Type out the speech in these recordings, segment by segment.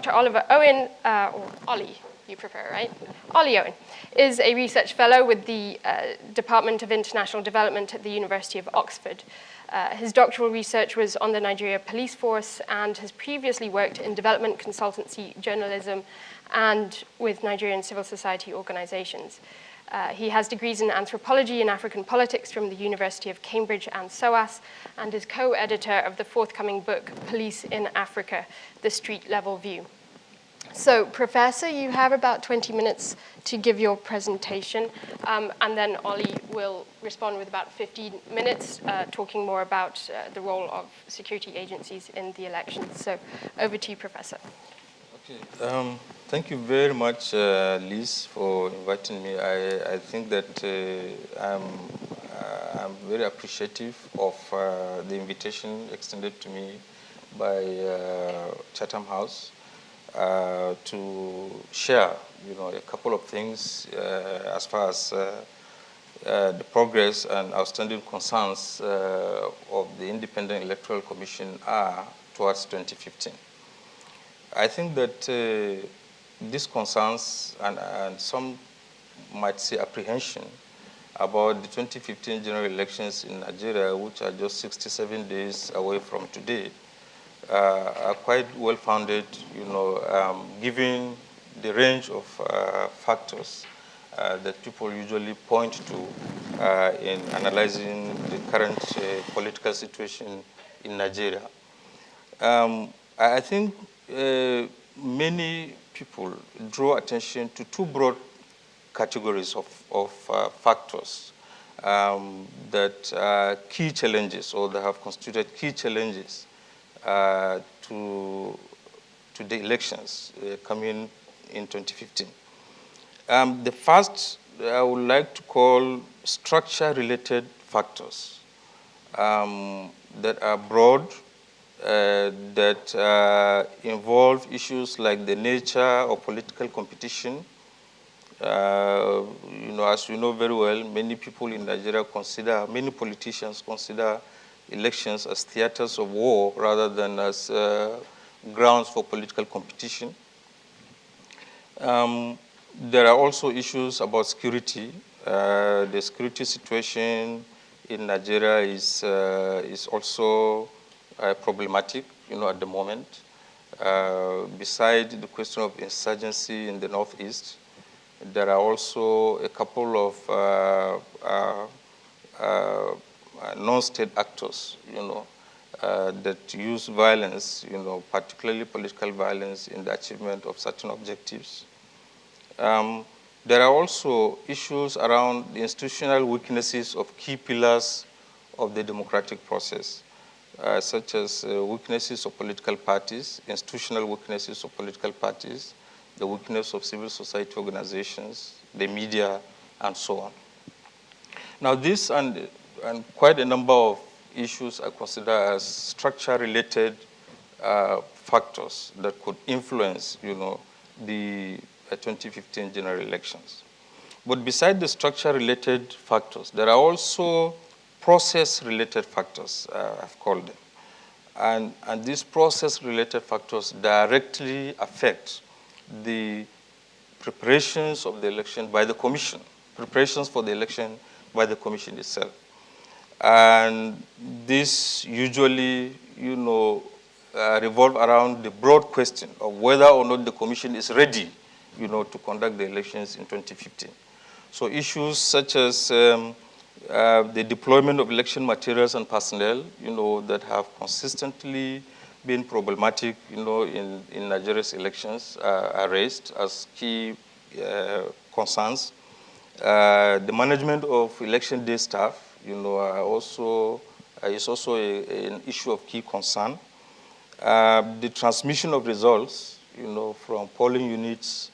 Dr. Oliver Owen, or Ollie, you prefer, right? Ollie Owen is a research fellow with the Department of International Development at the University of Oxford. His doctoral research was on the Nigeria police force and has previously worked in development consultancy, journalism, and with Nigerian civil society organizations. He has degrees in anthropology and African politics from the University of Cambridge and SOAS, and is co-editor of the forthcoming book, Police in Africa, The Street Level View. So, Professor, you have about 20 minutes to give your presentation, and then Ollie will respond with about 15 minutes, talking more about the role of security agencies in the elections. So, over to you, Professor. Okay. Thank you very much, Liz, for inviting me. I think that I'm very appreciative of the invitation extended to me by Chatham House. To share, a couple of things as far as the progress and outstanding concerns of the Independent Electoral Commission are towards 2015. I think that these concerns and some might say apprehension about the 2015 general elections in Nigeria, which are just 67 days away from today, are quite well-founded, given the range of factors that people usually point to in analyzing the current political situation in Nigeria. I think many people draw attention to two broad categories of factors that are key challenges, or that have constituted key challenges to the elections coming in 2015. The first I would like to call structure-related factors that are broad, that involve issues like the nature of political competition. As you know very well, many people in Nigeria many politicians consider elections as theaters of war rather than as grounds for political competition. There are also issues about security. The security situation in Nigeria is also problematic, at the moment. Beside the question of insurgency in the northeast, there are also a couple of non-state actors, that use violence, particularly political violence, in the achievement of certain objectives. There are also issues around the institutional weaknesses of key pillars of the democratic process, such as weaknesses of political parties, institutional weaknesses of political parties, the weakness of civil society organizations, the media, and so on. Now, this and quite a number of issues I consider as structure-related factors that could influence, the 2015 general elections. But beside the structure-related factors, there are also process-related factors, I've called them. And these process-related factors directly affect the preparations of the election by the Commission, preparations for the election by the Commission itself. And this usually, revolve around the broad question of whether or not the Commission is ready, to conduct the elections in 2015. So issues such as the deployment of election materials and personnel, that have consistently been problematic, in Nigeria's elections are raised as key concerns. The management of election day staff, is also an issue of key concern. The transmission of results, from polling units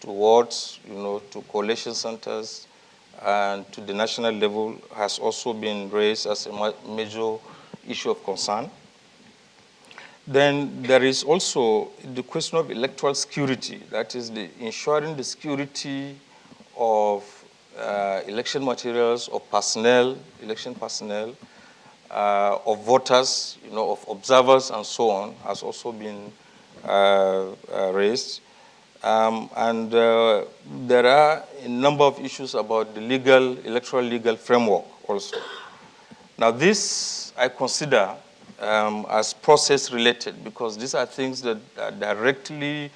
to wards, to collation centers, and to the national level has also been raised as a major issue of concern. Then there is also the question of electoral security, that is ensuring the security of election materials, of personnel, election personnel, of voters, of observers, and so on, has also been raised. There are a number of issues about the electoral legal framework also. Now this I consider as process related, because these are things that directly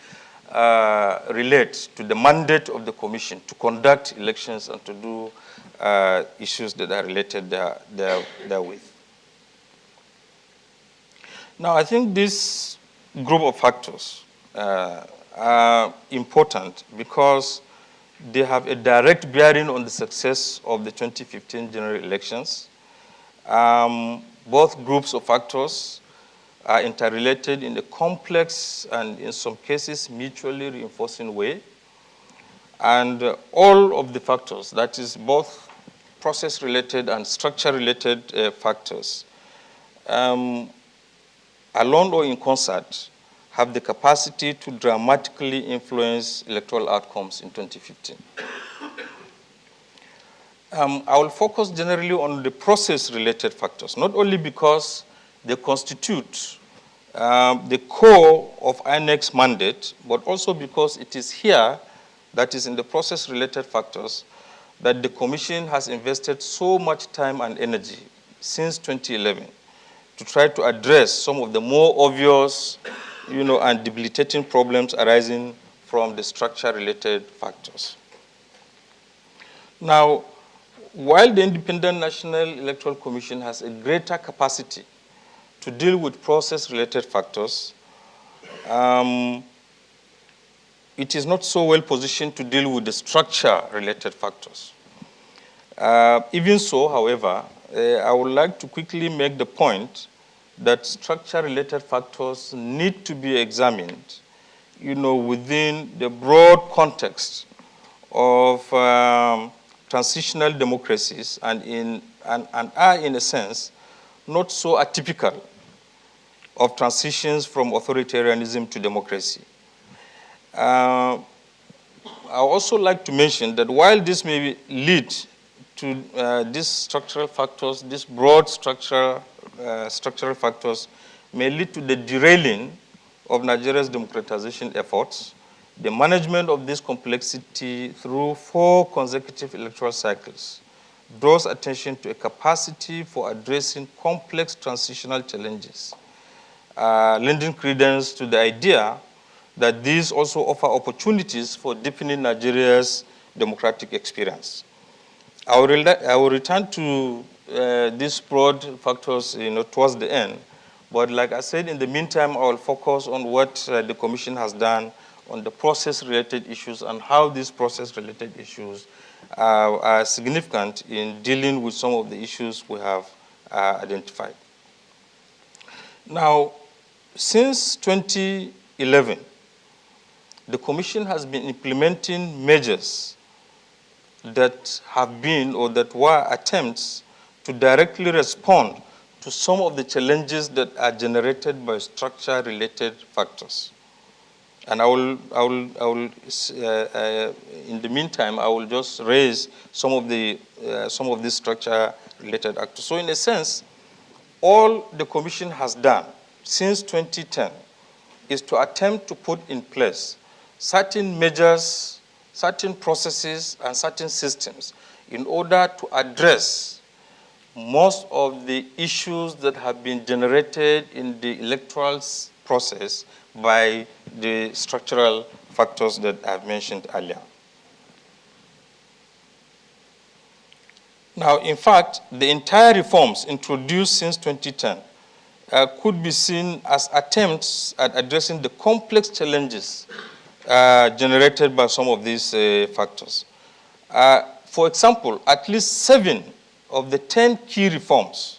relate to the mandate of the commission to conduct elections and to do issues that are related therewith. Now I think this group of factors are important because they have a direct bearing on the success of the 2015 general elections. Both groups of factors are interrelated in a complex and in some cases mutually reinforcing way. And all of the factors, that is both process-related and structure-related factors, alone or in concert, have the capacity to dramatically influence electoral outcomes in 2015. I will focus generally on the process-related factors, not only because they constitute the core of INEC's mandate, but also because it is here, that is in the process-related factors, that the Commission has invested so much time and energy since 2011 to try to address some of the more obvious, and debilitating problems arising from the structure-related factors. Now, while the Independent National Electoral Commission has a greater capacity to deal with process-related factors, it is not so well positioned to deal with the structure-related factors. Even so, however, I would like to quickly make the point that structure-related factors need to be examined, within the broad context of transitional democracies and are, in a sense, not so atypical of transitions from authoritarianism to democracy. I also like to mention that while this may lead to these structural factors, these broad structural factors may lead to the derailing of Nigeria's democratization efforts, the management of this complexity through 4 consecutive electoral cycles draws attention to a capacity for addressing complex transitional challenges, lending credence to the idea that these also offer opportunities for deepening Nigeria's democratic experience. I will return to these broad factors towards the end, but like I said, in the meantime, I will focus on what the Commission has done on the process-related issues and how these process-related issues are significant in dealing with some of the issues we have identified. Now, since 2011, the Commission has been implementing measures that have been or that were attempts to directly respond to some of the challenges that are generated by structure-related factors. And I will in the meantime, I will just raise some of these structure-related factors. So in a sense, all the Commission has done since 2010 is to attempt to put in place certain measures, certain processes, and certain systems in order to address most of the issues that have been generated in the electoral process by the structural factors that I've mentioned earlier. Now, in fact, the entire reforms introduced since 2010 could be seen as attempts at addressing the complex challenges generated by some of these factors. For example, at least 7 of the 10 key reforms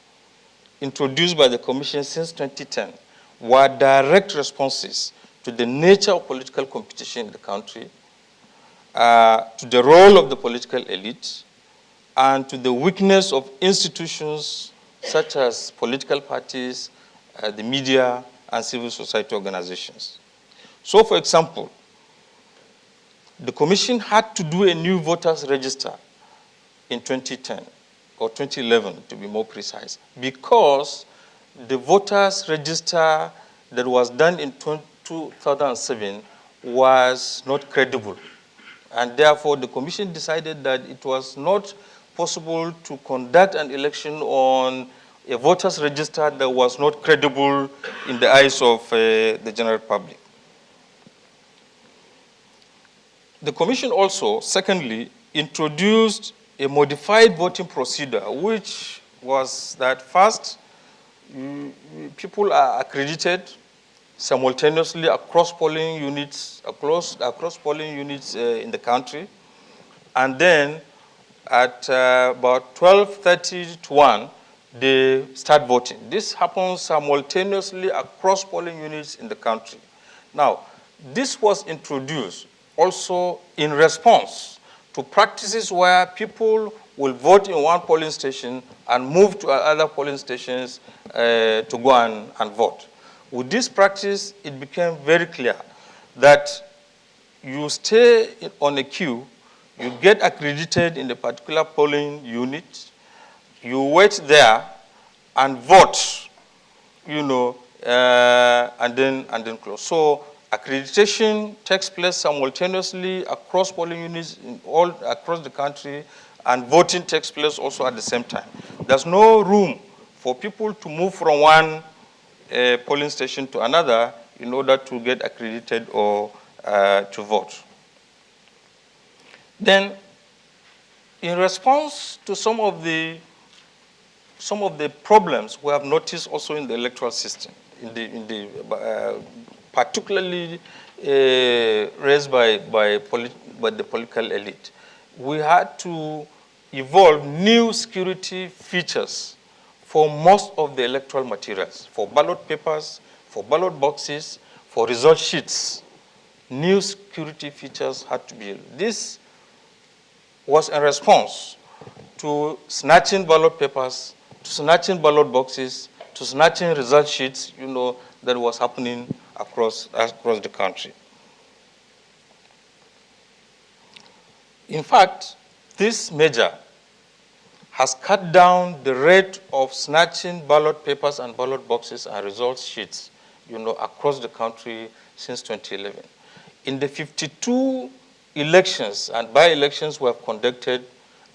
introduced by the Commission since 2010 were direct responses to the nature of political competition in the country, to the role of the political elite, and to the weakness of institutions such as political parties, the media, and civil society organizations. So, for example, the Commission had to do a new voters register in 2010, or 2011 to be more precise, because the voters register that was done in 2007 was not credible. And therefore, the commission decided that it was not possible to conduct an election on a voters register that was not credible in the eyes of the general public. The commission also, secondly, introduced a modified voting procedure, which was that first, people are accredited simultaneously across polling units, across polling units in the country. And then at about 12:30 to 1, they start voting. This happens simultaneously across polling units in the country. Now, this was introduced also in response to practices where people will vote in one polling station and move to other polling stations to go and vote. With this practice, it became very clear that you stay on a queue, you get accredited in a particular polling unit, you wait there and vote, and then close. So accreditation takes place simultaneously across polling units all across the country, and voting takes place also at the same time. There's no room for people to move from one polling station to another in order to get accredited or to vote. Then, in response to some of the problems we have noticed also in the electoral system, particularly raised by the political elite, we had to evolve new security features for most of the electoral materials, for ballot papers, for ballot boxes, for result sheets. New security features had to be. This was a response to snatching ballot papers, to snatching ballot boxes, to snatching result sheets, that was happening across the country. In fact, this measure has cut down the rate of snatching ballot papers and ballot boxes and result sheets, across the country since 2011. In the 52 elections and by-elections we have conducted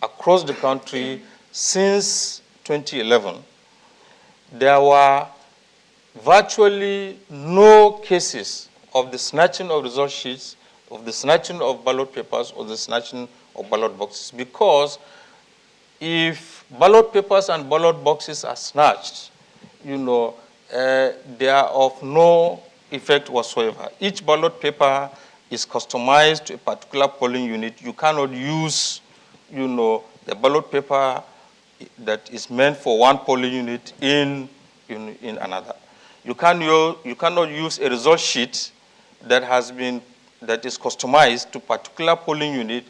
across the country since 2011, there were virtually no cases of the snatching of result sheets, of the snatching of ballot papers, or the snatching of ballot boxes, because if ballot papers and ballot boxes are snatched, they are of no effect whatsoever. Each ballot paper is customized to a particular polling unit. You cannot use, the ballot paper that is meant for one polling unit in another. You cannot use a result sheet that is customized to a particular polling unit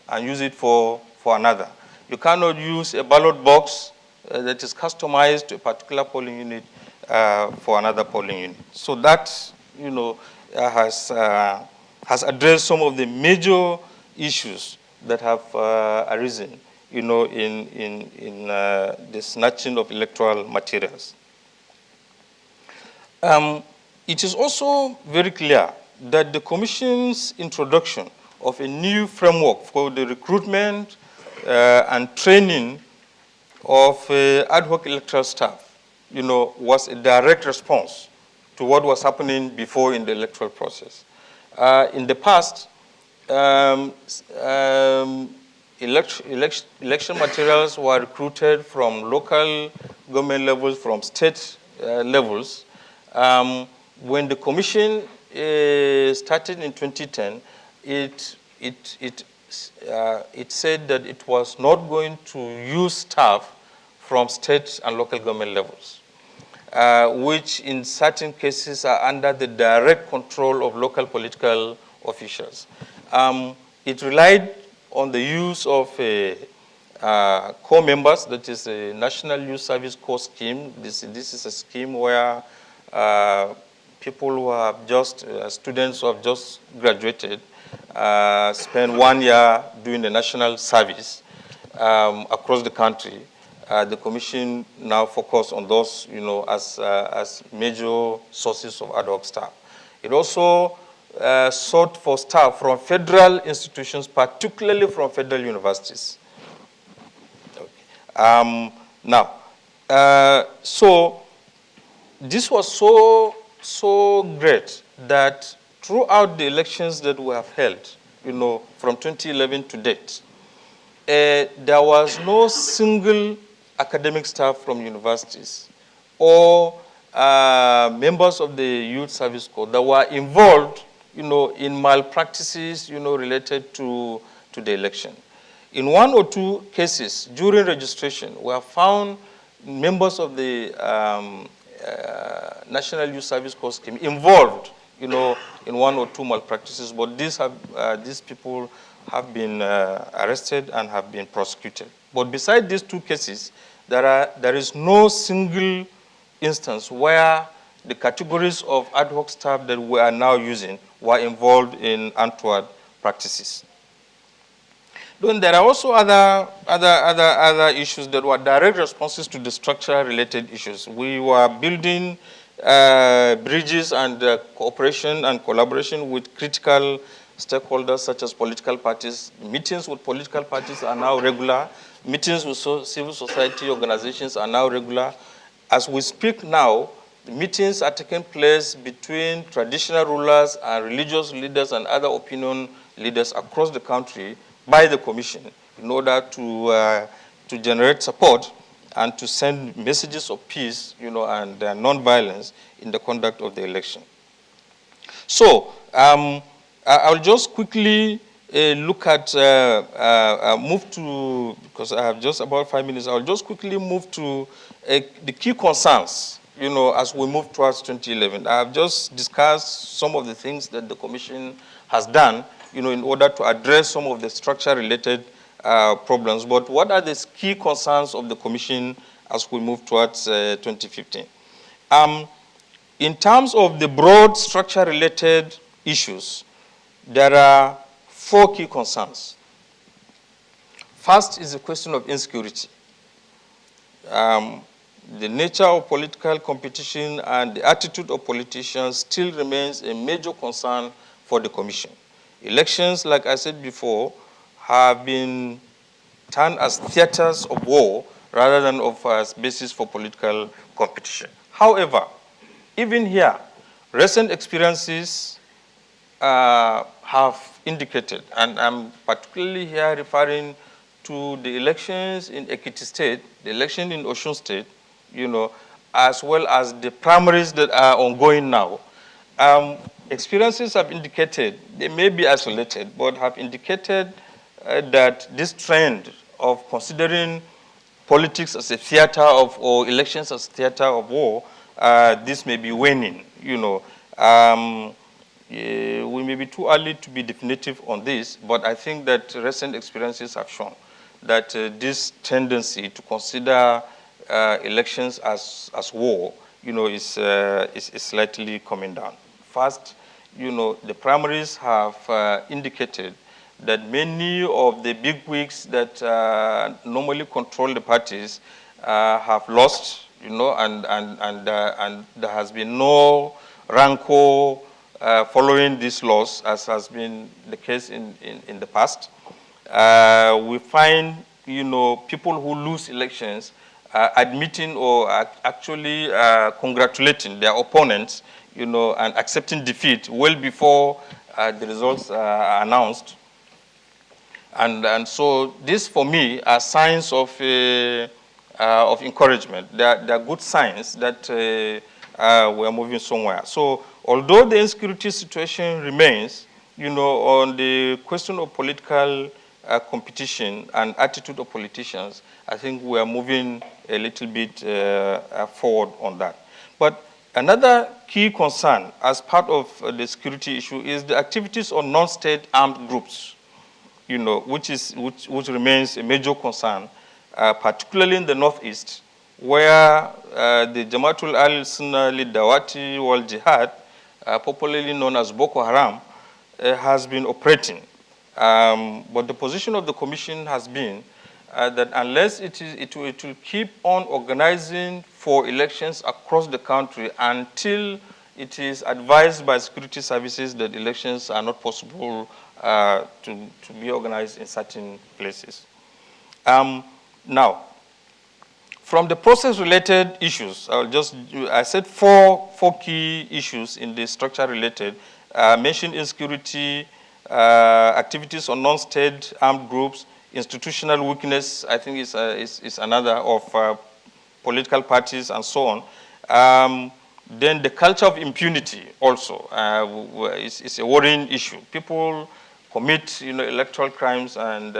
and use it for another. You cannot use a ballot box that is customized to a particular polling unit for another polling unit. So that, has addressed some of the major issues that have arisen, in the snatching of electoral materials. It is also very clear that the Commission's introduction of a new framework for the recruitment and training of ad hoc electoral staff, was a direct response to what was happening before in the electoral process. In the past, election materials were recruited from local government levels, from state levels. When the commission started in 2010, it said that it was not going to use staff from state and local government levels, which in certain cases are under the direct control of local political officials. It relied on the use of core members, that is a National Youth Service Corps scheme. This is a scheme where people who have just, students who have just graduated, spend 1 year doing the national service across the country. The commission now focus on those, as major sources of ad hoc staff. It also sought for staff from federal institutions, particularly from federal universities. Okay. Now, so this was so great that throughout the elections that we have held, from 2011 to date, there was no single academic staff from universities or members of the Youth Service Corps that were involved, in malpractices, related to the election. In one or two cases during registration, we have found members of the National Youth Service Corps scheme involved, in one or two malpractices, but these people have been arrested and have been prosecuted. But beside these two cases, there is no single instance where the categories of ad hoc staff that we are now using were involved in untoward practices. Then there are also other issues that were direct responses to the structure-related issues. We were building bridges and cooperation and collaboration with critical stakeholders such as political parties. Meetings with political parties are now regular. Meetings with civil society organizations are now regular. As we speak now, the meetings are taking place between traditional rulers and religious leaders and other opinion leaders across the country by the Commission in order to generate support and to send messages of peace, and nonviolence in the conduct of the election. So I'll just quickly look at, move to, because I have just about 5 minutes, I'll just quickly move to the key concerns, as we move towards 2011. I have just discussed some of the things that the Commission has done, in order to address some of the structure-related problems. But what are the key concerns of the Commission as we move towards 2015? In terms of the broad structure-related issues, there are 4 key concerns. First is the question of insecurity. The nature of political competition and the attitude of politicians still remains a major concern for the Commission. Elections, like I said before, have been turned as theaters of war rather than as basis for political competition. However, even here, recent experiences have indicated, and I'm particularly here referring to the elections in Ekiti State, the election in Osun State, as well as the primaries that are ongoing now. Experiences have indicated, they may be isolated, but have indicated that this trend of considering politics as a theater of, or elections as theater of war, this may be waning, we may be too early to be definitive on this, but I think that recent experiences have shown that this tendency to consider elections as war, is slightly coming down. First, the primaries have indicated that many of the bigwigs that normally control the parties have lost, and there has been no rancor following this loss, as has been the case in the past. We find, people who lose elections admitting or actually congratulating their opponents, and accepting defeat well before the results are announced. And so this, for me, are signs of encouragement. They are good signs that we are moving somewhere. So although the insecurity situation remains, on the question of political competition and attitude of politicians, I think we are moving a little bit forward on that. But another key concern as part of the security issue is the activities of non-state armed groups, which remains a major concern, particularly in the Northeast, where the Jamaatul al-Sunnah Lidawati wal Jihad, popularly known as Boko Haram, has been operating. But the position of the Commission has been that unless it will keep on organizing for elections across the country until it is advised by security services that elections are not possible to be organized in certain places. Now, from the process-related issues, I said four key issues in the structure-related. Mentioned insecurity, activities on non-state armed groups, institutional weakness, I think is another of political parties and so on. Then the culture of impunity also is a worrying issue. People commit, electoral crimes and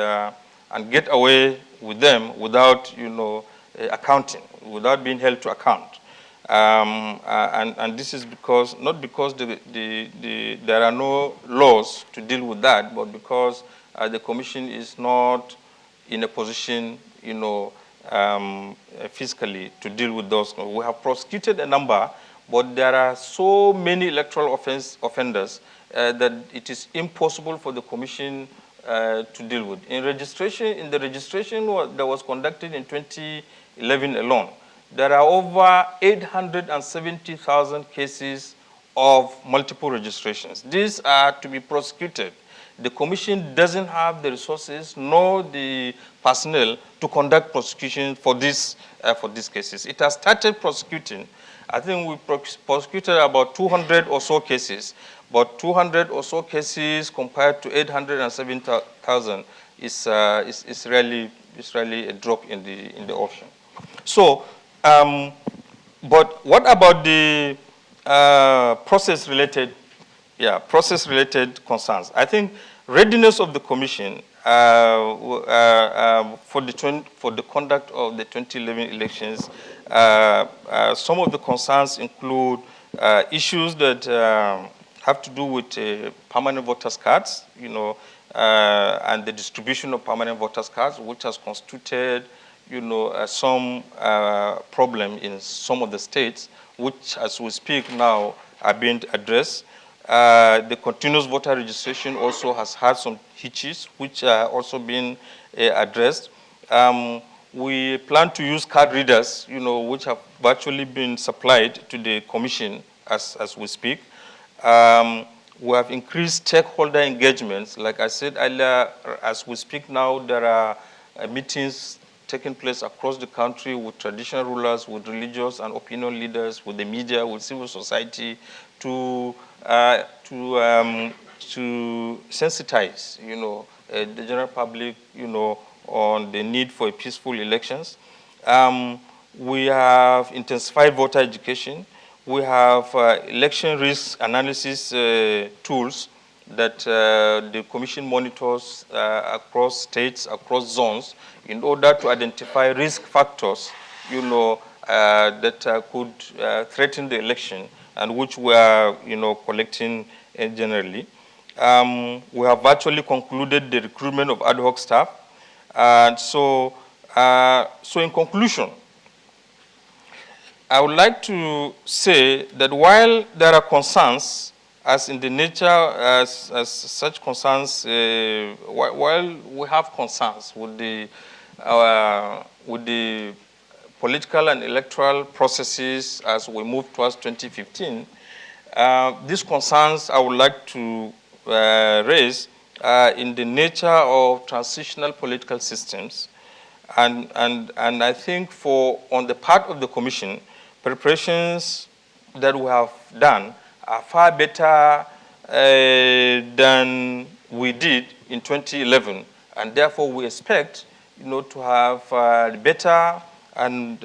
get away with them without, accounting, without being held to account. And this is not because there are no laws to deal with that, but because the Commission is not in a position, fiscally to deal with those. We have prosecuted a number, but there are so many electoral offenders that it is impossible for the Commission to deal with. In the registration that was conducted in 2011 alone, there are over 870,000 cases of multiple registrations. These are to be prosecuted. The Commission doesn't have the resources nor the personnel to conduct prosecution for these cases. It has started prosecuting. I think we prosecuted about 200 or so cases, but 200 or so cases compared to 870,000 is really a drop in the ocean. So, but what about the process-related concerns? I think readiness of the Commission for the conduct of the 2011 elections. Some of the concerns include issues that have to do with permanent voters' cards, and the distribution of permanent voters' cards, which has constituted, some problem in some of the states, which, as we speak now, are being addressed. The continuous voter registration also has had some hitches, which are also being addressed. We plan to use card readers, which have virtually been supplied to the Commission as we speak. We have increased stakeholder engagements. Like I said earlier, as we speak now, there are meetings taking place across the country with traditional rulers, with religious and opinion leaders, with the media, with civil society, to sensitize, the general public, on the need for peaceful elections. We have intensified voter education. We have election risk analysis tools that the Commission monitors across states, across zones, in order to identify risk factors, that could threaten the election, and which we are, collecting generally. We have virtually concluded the recruitment of ad hoc staff. And so in conclusion, I would like to say that while there are concerns, as in the nature, as such concerns, while we have concerns with the political and electoral processes as we move towards 2015, these concerns I would like to raise in the nature of transitional political systems, and I think on the part of the Commission, preparations that we have done are far better than we did in 2011, and therefore we expect, to have better and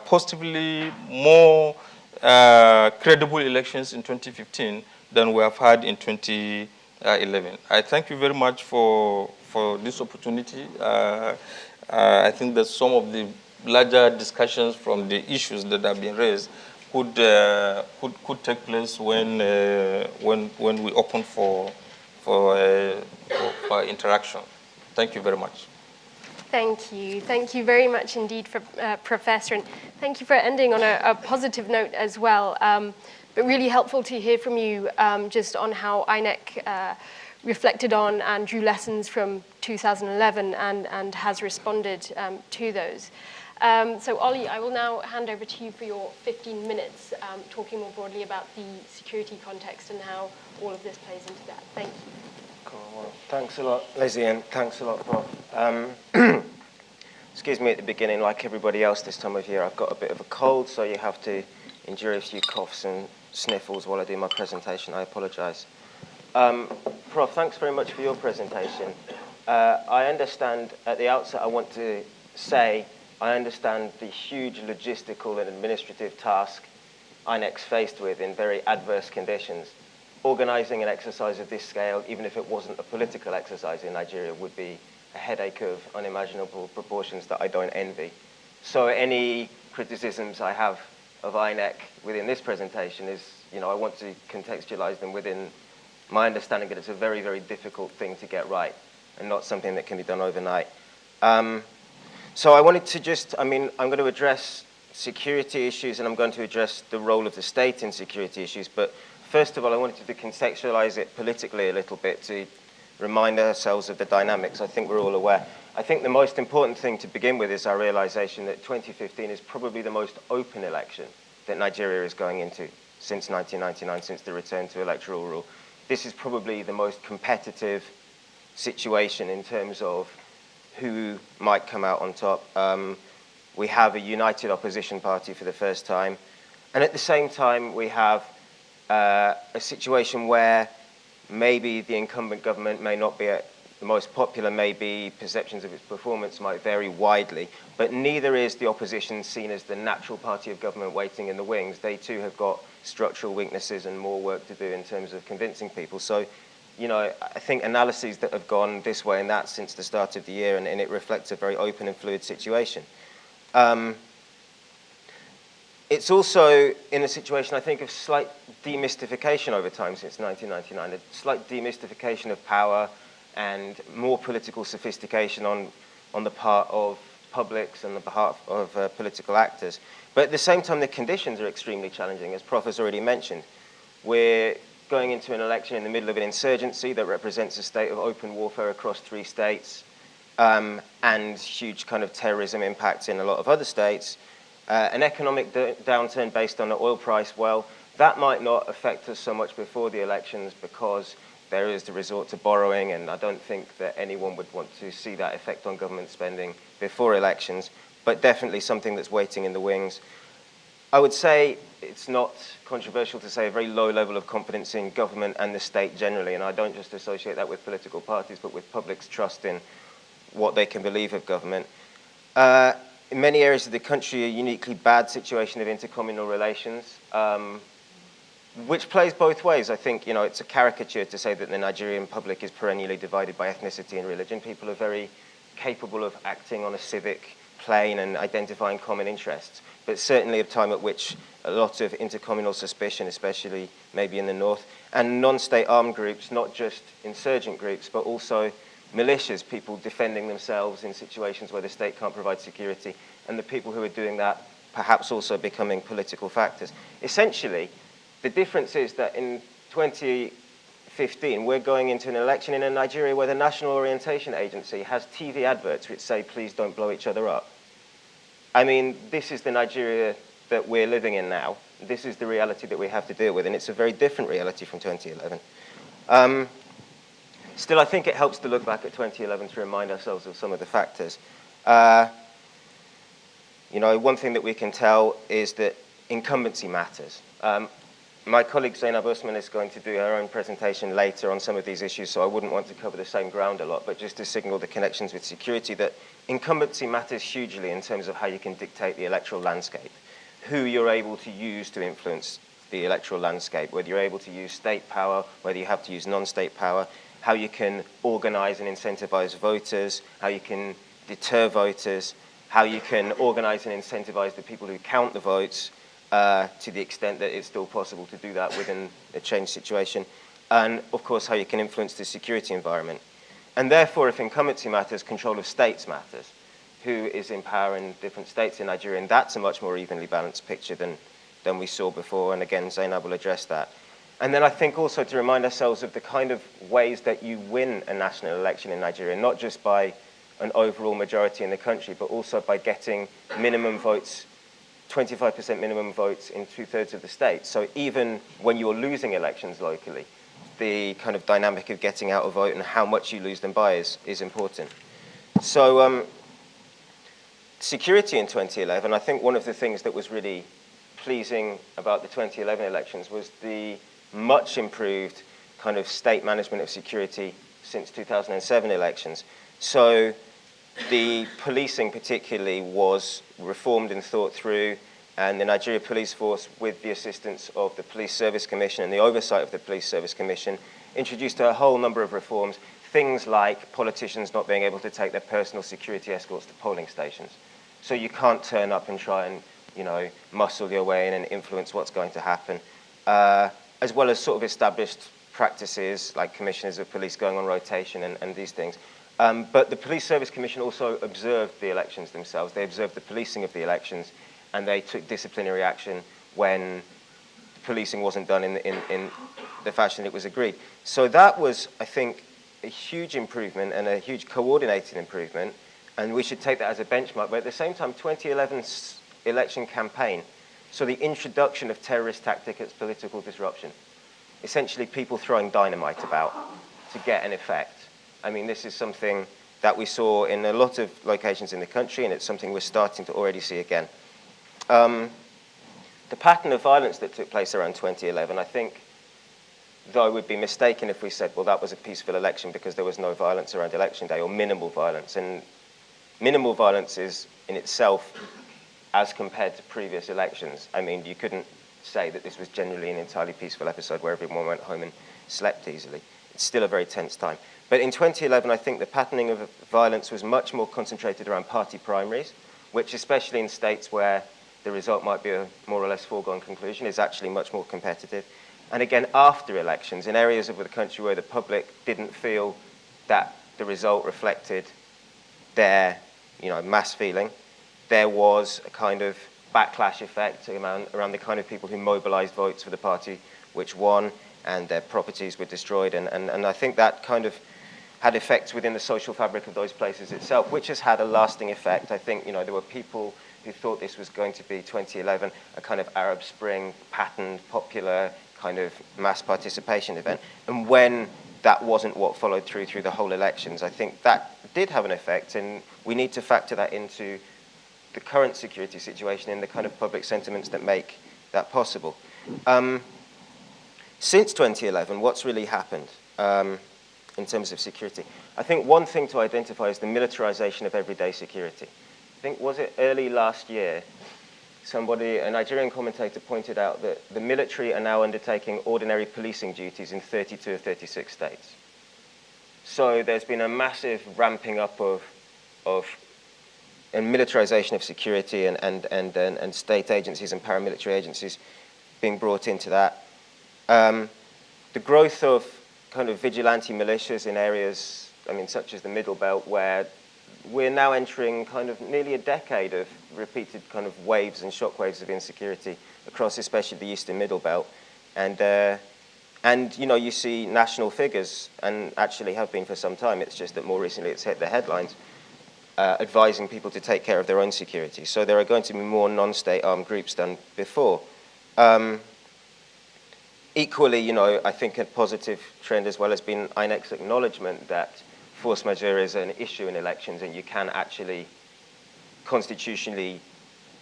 positively more credible elections in 2015 than we have had in 2011. I thank you very much for this opportunity. I think that some of the larger discussions from the issues that have been raised could take place when we open for interaction. Thank you very much. Thank you. Thank you very much indeed, Professor, and thank you for ending on a positive note as well. But really helpful to hear from you just on how INEC reflected on and drew lessons from 2011 and has responded to those. So Ollie, I will now hand over to you for your 15 minutes, talking more broadly about the security context and how all of this plays into that. Thank you. Cool. Well, thanks a lot, Lizzie, and thanks a lot, Prof. Excuse me at the beginning, like everybody else this time of year, I've got a bit of a cold, so you have to endure a few coughs and sniffles while I do my presentation. I apologise. Prof, thanks very much for your presentation. I understand, at the outset, I want to say, I understand the huge logistical and administrative task INEC's faced with in very adverse conditions. Organising an exercise of this scale, even if it wasn't a political exercise in Nigeria, would be a headache of unimaginable proportions that I don't envy. So any criticisms I have of INEC within this presentation is, I want to contextualise them within my understanding that it's a very, very difficult thing to get right and not something that can be done overnight. So I wanted to I'm going to address security issues and I'm going to address the role of the state in security issues, but first of all, I wanted to contextualize it politically a little bit to remind ourselves of the dynamics. I think we're all aware. I think the most important thing to begin with is our realization that 2015 is probably the most open election that Nigeria is going into since 1999, since the return to electoral rule. This is probably the most competitive situation in terms of who might come out on top. We have a united opposition party for the first time. And at the same time, we have a situation where maybe the incumbent government may not be the most popular, maybe perceptions of its performance might vary widely, but neither is the opposition seen as the natural party of government waiting in the wings. They too have got structural weaknesses and more work to do in terms of convincing people. So, I think analyses that have gone this way and that since the start of the year, and it reflects a very open and fluid situation. It's also in a situation, I think, of slight demystification over time since 1999, a slight demystification of power and more political sophistication on the part of publics and the behalf of political actors. But at the same time, the conditions are extremely challenging, as Prof has already mentioned. We're going into an election in the middle of an insurgency that represents a state of open warfare across 3 states and huge kind of terrorism impacts in a lot of other states. An economic downturn based on the oil price, well, that might not affect us so much before the elections because there is the resort to borrowing, and I don't think that anyone would want to see that effect on government spending before elections, but definitely something that's waiting in the wings. I would say it's not controversial to say a very low level of confidence in government and the state generally, and I don't just associate that with political parties, but with public's trust in what they can believe of government. In many areas of the country, a uniquely bad situation of intercommunal relations, which plays both ways. I think, it's a caricature to say that the Nigerian public is perennially divided by ethnicity and religion. People are very capable of acting on a civic plane and identifying common interests, but certainly a time at which a lot of intercommunal suspicion, especially maybe in the north, and non-state armed groups, not just insurgent groups, but also militias, people defending themselves in situations where the state can't provide security, and the people who are doing that perhaps also becoming political factors. Essentially, the difference is that in 2015, we're going into an election in Nigeria where the National Orientation Agency has TV adverts which say, please don't blow each other up. I mean, this is the Nigeria that we're living in now. This is the reality that we have to deal with, and it's a very different reality from 2011. Still, I think it helps to look back at 2011 to remind ourselves of some of the factors. One thing that we can tell is that incumbency matters. My colleague Zainab Usman is going to do her own presentation later on some of these issues, so I wouldn't want to cover the same ground a lot, but just to signal the connections with security, that incumbency matters hugely in terms of how you can dictate the electoral landscape, who you're able to use to influence the electoral landscape, whether you're able to use state power, whether you have to use non-state power, how you can organize and incentivize voters, how you can deter voters, how you can organize and incentivize the people who count the votes, to the extent that it's still possible to do that within a changed situation, and of course how you can influence the security environment. And therefore, if incumbency matters, control of states matters. Who is in power in different states in Nigeria, and that's a much more evenly balanced picture than we saw before, and again, Zainab will address that. And then I think also to remind ourselves of the kind of ways that you win a national election in Nigeria, not just by an overall majority in the country, but also by getting minimum votes, 25% minimum votes in 2/3 of the states. So even when you're losing elections locally, the kind of dynamic of getting out a vote and how much you lose them by is important. So security in 2011, I think one of the things that was really pleasing about the 2011 elections was the much improved kind of state management of security since 2007 elections. So the policing particularly was reformed and thought through, and the Nigeria Police Force, with the assistance of the Police Service Commission and the oversight of the Police Service Commission, introduced a whole number of reforms, things like politicians not being able to take their personal security escorts to polling stations. So you can't turn up and try and, you know, muscle your way in and influence what's going to happen, as well as sort of established practices like commissioners of police going on rotation and these things. But the Police Service Commission also observed the elections themselves. They observed the policing of the elections, and they took disciplinary action when policing wasn't done in the fashion it was agreed. So that was, I think, a huge improvement and a huge coordinated improvement, and we should take that as a benchmark. But at the same time, 2011's election campaign, so the introduction of terrorist tactic as political disruption, essentially people throwing dynamite about to get an effect. I mean, this is something that we saw in a lot of locations in the country, and it's something we're starting to already see again. The pattern of violence that took place around 2011, I think, though I would be mistaken if we said, well, that was a peaceful election because there was no violence around election day, or minimal violence. And minimal violence is in itself, as compared to previous elections, I mean, you couldn't say that this was generally an entirely peaceful episode where everyone went home and slept easily. It's still a very tense time. But in 2011, I think the patterning of violence was much more concentrated around party primaries, which, especially in states where the result might be a more or less foregone conclusion, is actually much more competitive. And again, after elections, in areas of the country where the public didn't feel that the result reflected their, mass feeling, there was a kind of backlash effect around the kind of people who mobilized votes for the party which won, and their properties were destroyed. And I think that kind of had effects within the social fabric of those places itself, which has had a lasting effect. I think, there were people who thought this was going to be 2011, a kind of Arab Spring patterned, popular kind of mass participation event. And when that wasn't what followed through the whole elections, I think that did have an effect, and we need to factor that into the current security situation and the kind of public sentiments that make that possible. Since 2011, what's really happened in terms of security? I think one thing to identify is the militarization of everyday security. I think, was it early last year, a Nigerian commentator pointed out that the military are now undertaking ordinary policing duties in 32 or 36 states. So there's been a massive ramping up of militarization of security and state agencies and paramilitary agencies being brought into that. The growth of kind of vigilante militias in areas, such as the Middle Belt, where we're now entering kind of nearly a decade of repeated kind of waves and shockwaves of insecurity across especially the Eastern Middle Belt. And you see national figures, and actually have been for some time, it's just that more recently it's hit the headlines, advising people to take care of their own security. So there are going to be more non-state armed groups than before. Equally, I think a positive trend as well has been INEC's acknowledgement that force majeure is an issue in elections, and you can actually constitutionally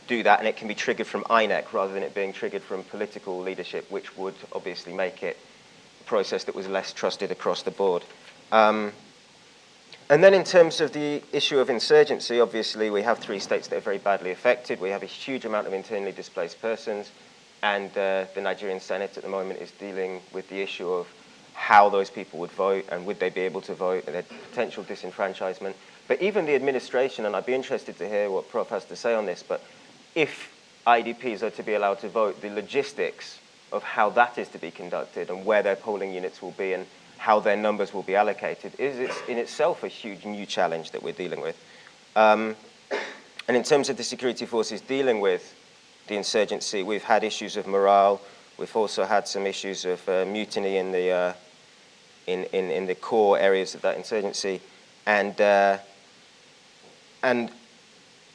do that, and it can be triggered from INEC rather than it being triggered from political leadership, which would obviously make it a process that was less trusted across the board. And then in terms of the issue of insurgency, obviously we have 3 states that are very badly affected. We have a huge amount of internally displaced persons, and the Nigerian Senate at the moment is dealing with the issue of how those people would vote, and would they be able to vote, and their potential disenfranchisement. But even the administration, and I'd be interested to hear what Prof has to say on this, but if IDPs are to be allowed to vote, the logistics of how that is to be conducted and where their polling units will be and how their numbers will be allocated is in itself a huge new challenge that we're dealing with. And in terms of the security forces dealing with the insurgency, we've had issues of morale. We've also had some issues of mutiny in the core areas of that insurgency, and And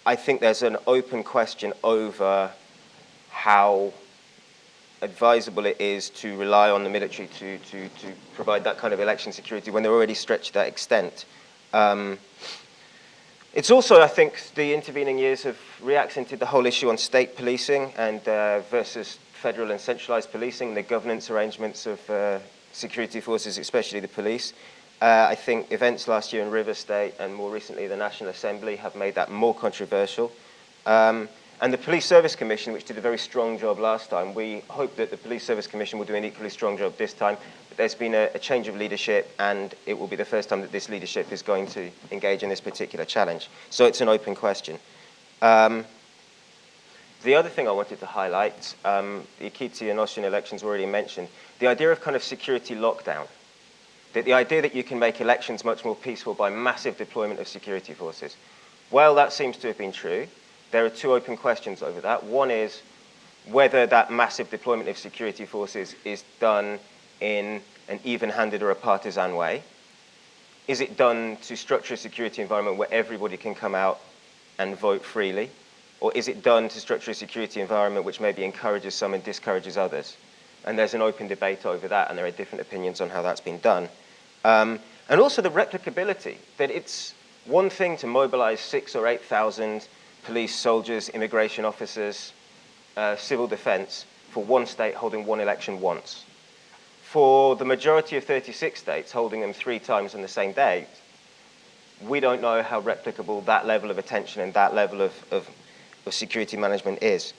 I think there's an open question over how advisable it is to rely on the military to provide that kind of election security when they're already stretched to that extent. It's also, I think, the intervening years have reaccented the whole issue on state policing and versus federal and centralized policing, the governance arrangements of security forces, especially the police. I think events last year in River State and more recently the National Assembly have made that more controversial. And the Police Service Commission, which did a very strong job last time, we hope that the Police Service Commission will do an equally strong job this time. But there's been a change of leadership, and it will be the first time that this leadership is going to engage in this particular challenge. So it's an open question. The other thing I wanted to highlight, the Ekiti and Austrian elections were already mentioned, the idea of kind of security lockdown. The idea that you can make elections much more peaceful by massive deployment of security forces. Well, that seems to have been true. There are two open questions over that. One is whether that massive deployment of security forces is done in an even-handed or a partisan way. Is it done to structure a security environment where everybody can come out and vote freely? Or is it done to structure a security environment which maybe encourages some and discourages others? And there's an open debate over that, and there are different opinions on how that's been done. And also the replicability, that it's one thing to mobilize 6,000 or 8,000 police, soldiers, immigration officers, civil defense for one state holding one election once. For the majority of 36 states holding them 3 times on the same day, we don't know how replicable that level of attention and that level of security management is.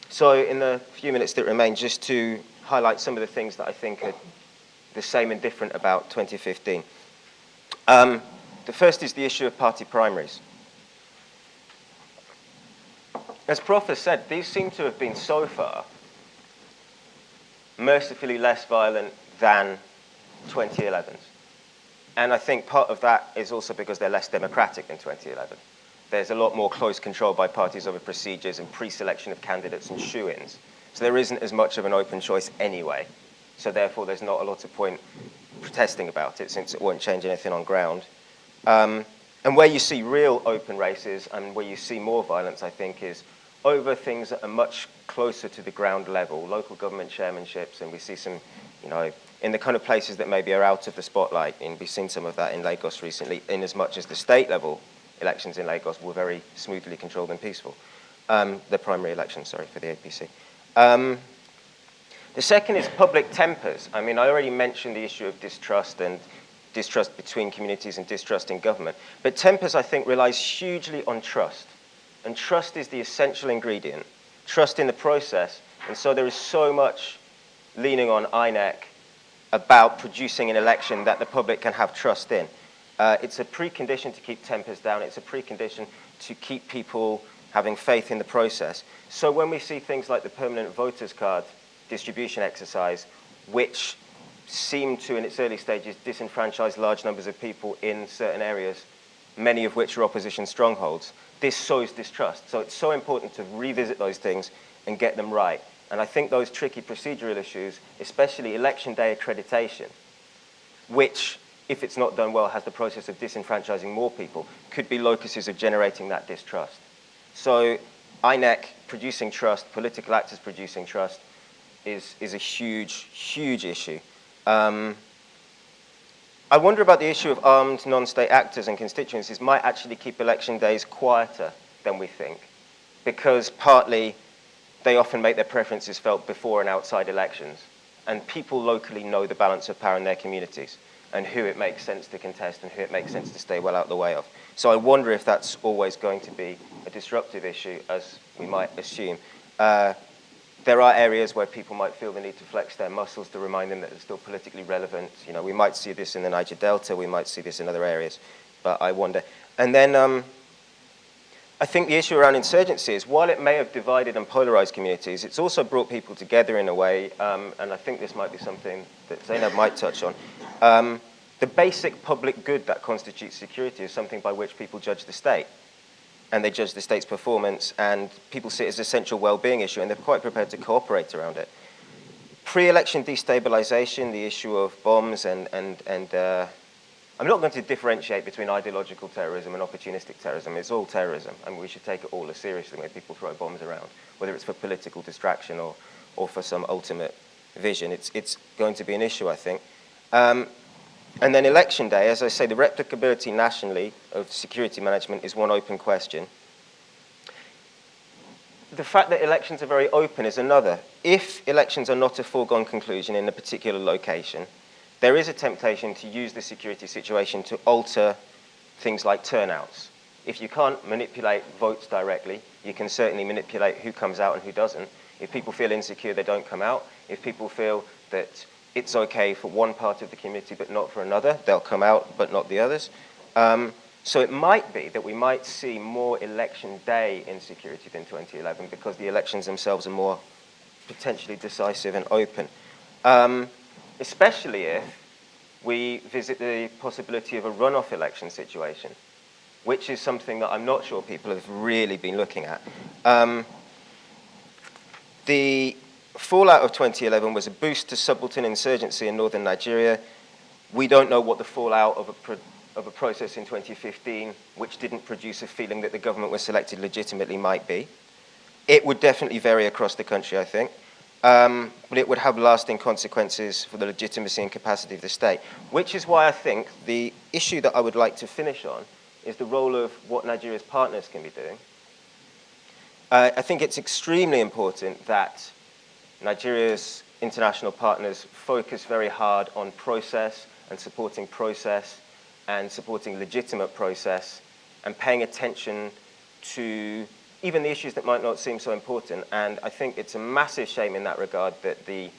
So in the few minutes that remain, just to highlight some of the things that I think are the same and different about 2015. The first is the issue of party primaries. As Prof has said, these seem to have been so far mercifully less violent than 2011's. And I think part of that is also because they're less democratic than 2011. There's a lot more close control by parties over procedures and pre-selection of candidates and shoe-ins. So there isn't as much of an open choice anyway. So therefore, there's not a lot of point protesting about it since it won't change anything on ground. And where you see real open races and where you see more violence, I think, is over things that are much closer to the ground level, local government chairmanships, and we see some, in the kind of places that maybe are out of the spotlight, and we've seen some of that in Lagos recently, in as much as the state level elections in Lagos were very smoothly controlled and peaceful. The primary elections, sorry, for the APC. The second is public tempers. I mean, I already mentioned the issue of distrust and distrust between communities and distrust in government. But tempers, I think, relies hugely on trust. And trust is the essential ingredient. Trust in the process. And so there is so much leaning on INEC about producing an election that the public can have trust in. It's a precondition to keep tempers down. It's a precondition to keep people having faith in the process. So when we see things like the permanent voters card distribution exercise, which seemed to, in its early stages, disenfranchise large numbers of people in certain areas, many of which are opposition strongholds, this sows distrust. So it's so important to revisit those things and get them right. And I think those tricky procedural issues, especially election day accreditation, which, if it's not done well, has the process of disenfranchising more people, could be locuses of generating that distrust. So INEC producing trust, political actors producing trust, is a huge, huge issue. I wonder about the issue of armed non-state actors and constituencies might actually keep election days quieter than we think, because partly they often make their preferences felt before and outside elections, and people locally know the balance of power in their communities and who it makes sense to contest and who it makes sense to stay well out of the way of. So I wonder if that's always going to be a disruptive issue, as we might assume. There are areas where people might feel the need to flex their muscles to remind them that they're still politically relevant. We might see this in the Niger Delta, we might see this in other areas, but I wonder. And then I think the issue around insurgency is, while it may have divided and polarized communities, it's also brought people together in a way, and I think this might be something that Zainab might touch on. The basic public good that constitutes security is something by which people judge the state. And they judge the state's performance, and people see it as an essential well-being issue, and they're quite prepared to cooperate around it. Pre-election destabilization, the issue of bombs and I'm not going to differentiate between ideological terrorism and opportunistic terrorism. It's all terrorism, and we should take it all as seriously when people throw bombs around, whether it's for political distraction or for some ultimate vision. It's going to be an issue, I think. And then election day, as I say, the replicability nationally of security management is one open question. The fact that elections are very open is another. If elections are not a foregone conclusion in a particular location, there is a temptation to use the security situation to alter things like turnouts. If you can't manipulate votes directly, you can certainly manipulate who comes out and who doesn't. If people feel insecure, they don't come out. If people feel that it's okay for one part of the community but not for another, they'll come out but not the others. So it might be that we might see more election day insecurity than 2011 because the elections themselves are more potentially decisive and open. Especially if we visit the possibility of a runoff election situation, which is something that I'm not sure people have really been looking at. The fallout of 2011 was a boost to subaltern insurgency in northern Nigeria. We don't know what the fallout of a process in 2015, which didn't produce a feeling that the government was selected legitimately, might be. It would definitely vary across the country, I think. But it would have lasting consequences for the legitimacy and capacity of the state, which is why I think the issue that I would like to finish on is the role of what Nigeria's partners can be doing. I think it's extremely important that Nigeria's international partners focus very hard on process and supporting legitimate process and paying attention to even the issues that might not seem so important. And I think it's a massive shame in that regard that the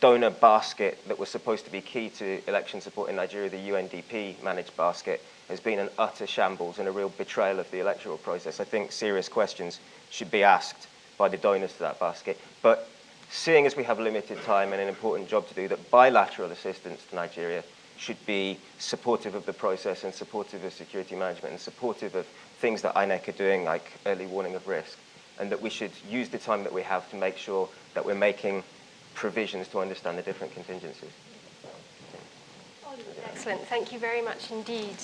donor basket that was supposed to be key to election support in Nigeria, the UNDP-managed basket, has been an utter shambles and a real betrayal of the electoral process. I think serious questions should be asked by the donors to that basket. But seeing as we have limited time and an important job to do, that bilateral assistance to Nigeria should be supportive of the process and supportive of security management and supportive of things that INEC are doing, like early warning of risk, and that we should use the time that we have to make sure that we're making provisions to understand the different contingencies. Excellent. Thank you very much indeed.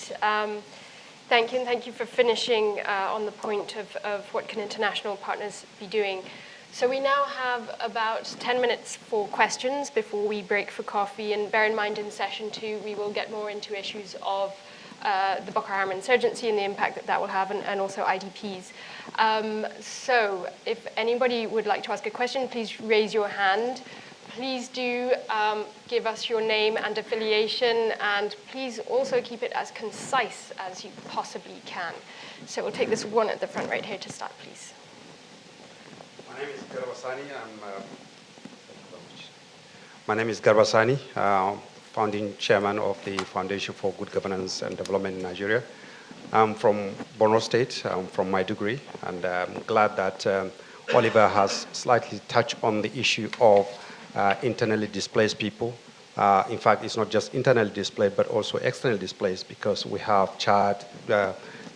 Thank you, and thank you for finishing on the point of what can international partners be doing. So we now have about 10 minutes for questions before we break for coffee. And bear in mind, in session 2, we will get more into issues of the Boko Haram insurgency and the impact that that will have, and also IDPs. So if anybody would like to ask a question, please raise your hand. Please do give us your name and affiliation, and please also keep it as concise as you possibly can. So we'll take this one at the front right here to start, please. My name is Garbasani, founding chairman of the Foundation for Good Governance and Development in Nigeria. I'm from Borno State, I'm from Maiduguri, and I'm glad that Oliver has slightly touched on the issue of internally displaced people. In fact, it's not just internally displaced, but also externally displaced, because we have Chad,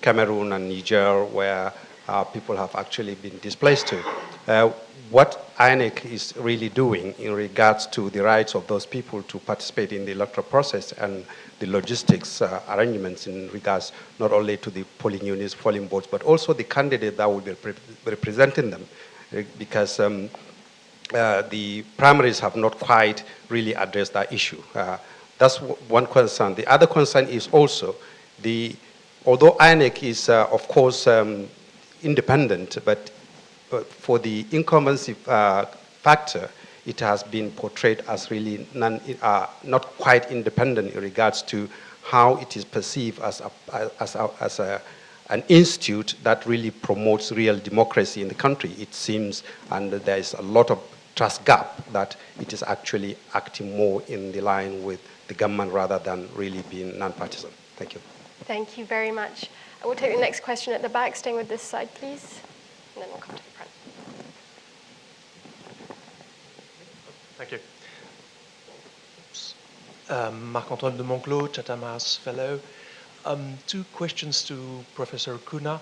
Cameroon, and Niger, where people have actually been displaced to. What INEC is really doing in regards to the rights of those people to participate in the electoral process and the logistics arrangements in regards not only to the polling units, polling booths, but also the candidate that will be representing them, because the primaries have not quite really addressed that issue. That's one concern. The other concern is also although INEC is, of course, independent, but for the incumbency factor, it has been portrayed as really not quite independent in regards to how it is perceived as an institute that really promotes real democracy in the country. It seems, and there is a lot of trust gap, that it is actually acting more in the line with the government rather than really being non-partisan. Thank you. Thank you very much. I will take the next question at the back, staying with this side, please. And then we'll come to the front. Thank you. Marc-Antoine de Monclos, Chatham House Fellow. Two questions to Professor Kuna.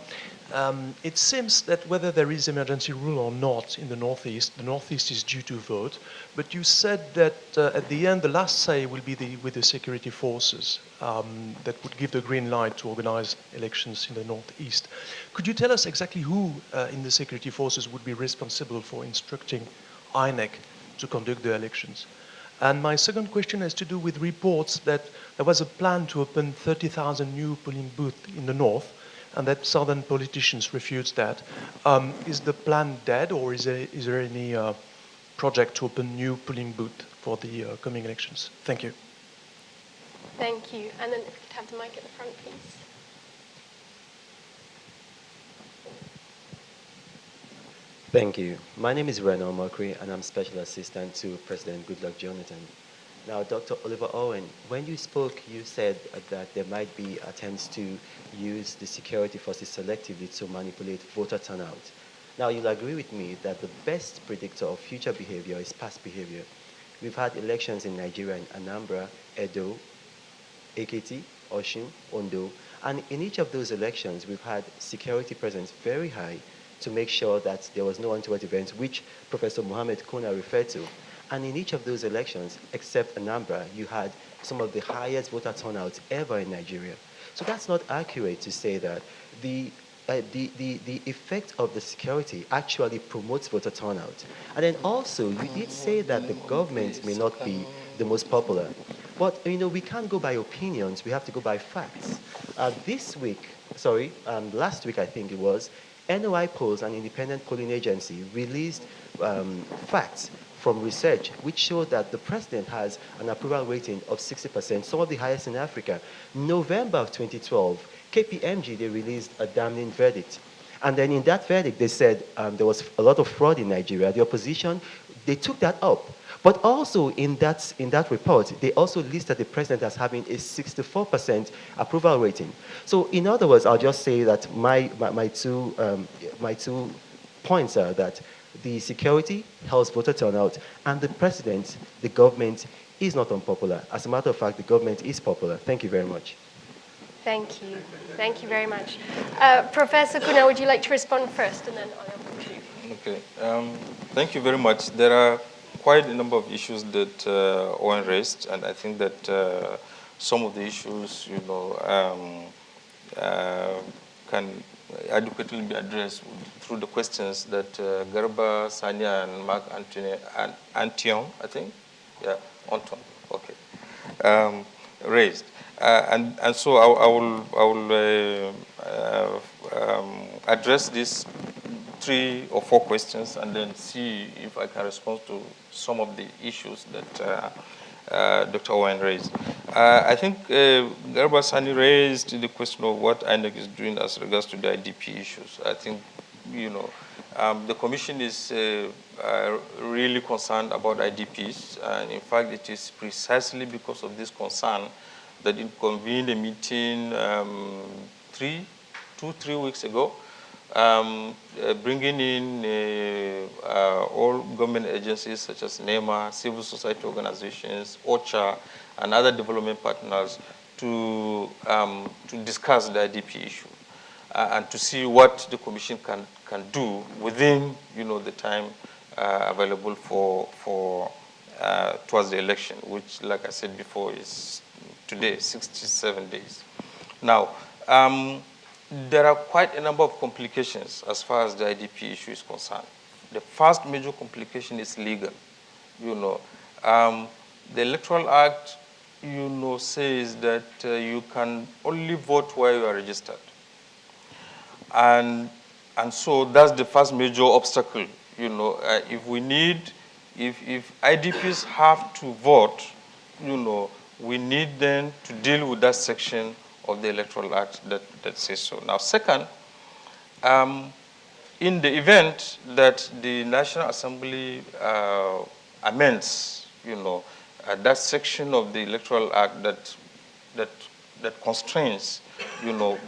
It seems that whether there is emergency rule or not in the Northeast is due to vote, but you said that at the end, the last say will be with the security forces that would give the green light to organize elections in the Northeast. Could you tell us exactly who in the security forces would be responsible for instructing INEC to conduct the elections? And my second question has to do with reports that there was a plan to open 30,000 new polling booths in the north, and that southern politicians refused that. Is the plan dead, or is there any project to open new polling booths for the coming elections? Thank you. Thank you. And then if you could have the mic at the front, please. Thank you. My name is Reno Mokri, and I'm Special Assistant to President Goodluck Jonathan. Now, Dr. Oliver Owen, when you spoke, you said that there might be attempts to use the security forces selectively to manipulate voter turnout. Now, you'll agree with me that the best predictor of future behavior is past behavior. We've had elections in Nigeria in Anambra, Edo, Ekiti, Osun, Ondo, and in each of those elections, we've had security presence very high to make sure that there was no untoward event, which Professor Mohamed Kuna referred to. And in each of those elections, except Anambra, you had some of the highest voter turnout ever in Nigeria. So that's not accurate to say that the effect of the security actually promotes voter turnout. And then also, you did say that the government may not be the most popular. But, you know, we can't go by opinions, we have to go by facts. Last week I think it was, NOI Polls, an independent polling agency, released facts from research which showed that the president has an approval rating of 60%, some of the highest in Africa. November of 2012, KPMG, they released a damning verdict. And then in that verdict, they said there was a lot of fraud in Nigeria. The opposition, they took that up. But also in that report, they also listed the president as having a 64% approval rating. So in other words, I'll just say that my two points are that the security helps voter turnout, and the president, the government, is not unpopular. As a matter of fact, the government is popular. Thank you very much. Thank you. Thank you very much. Professor Kuna, would you like to respond first, and then I'll come to you? Okay. Thank you very much. There are quite a number of issues that Owen raised, and I think that some of the issues, can adequately be addressed through the questions that Garba, Sanya, and Mark Antion, I think, yeah, Anton, okay, raised, and so I will address these 3 or 4 questions and then see if I can respond to some of the issues that Dr. Owen raised. I think Garba Sani raised the question of what INEC is doing as regards to the IDP issues. I think, the Commission is really concerned about IDPs, and in fact, it is precisely because of this concern that it convened a meeting 3 weeks ago, bringing in all government agencies such as NEMA, civil society organizations, OCHA, and other development partners to discuss the IDP issue and to see what the Commission can do within the time available for towards the election, which, like I said before, is today, 67 days. Now, there are quite a number of complications as far as the IDP issue is concerned. The first major complication is legal. The Electoral Act, says that you can only vote where you are registered. And so that's the first major obstacle. If IDPs have to vote, we need then to deal with that section of the Electoral Act that says so. Now, second, in the event that the National Assembly amends, that section of the Electoral Act that constrains,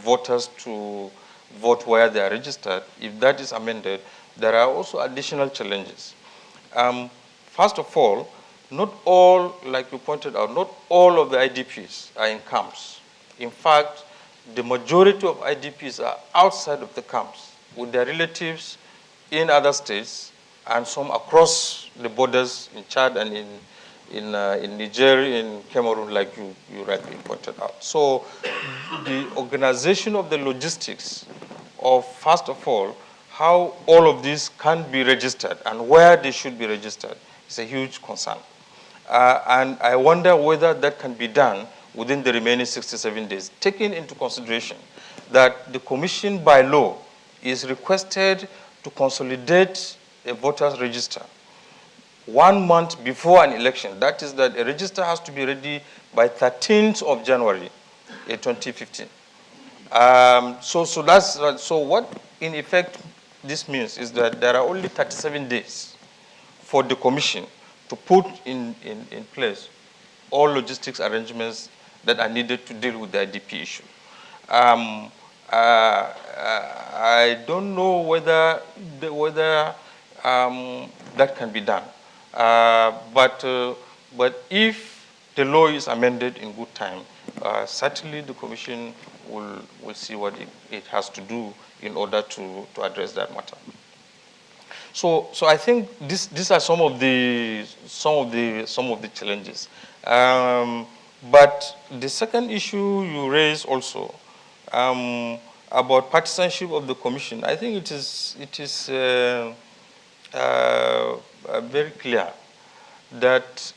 voters to vote where they are registered, if that is amended, there are also additional challenges. First of all, not all, like you pointed out, not all of the IDPs are in camps. In fact, the majority of IDPs are outside of the camps with their relatives in other states and some across the borders in Chad and in Niger, in Cameroon, like you rightly pointed out. So the organization of the logistics of, first of all, how all of these can be registered and where they should be registered is a huge concern. And I wonder whether that can be done within the remaining 67 days, taking into consideration that the Commission by law is requested to consolidate a voters register 1 month before an election. That is that a register has to be ready by 13th of January 2015. So what in effect this means is that there are only 37 days for the Commission to put in place all logistics arrangements that are needed to deal with the IDP issue. I don't know whether that can be done. But if the law is amended in good time, certainly the Commission will see what it has to do in order to address that matter. So I think these are some of the challenges. But the second issue you raised also about partisanship of the Commission, I think it is very clear that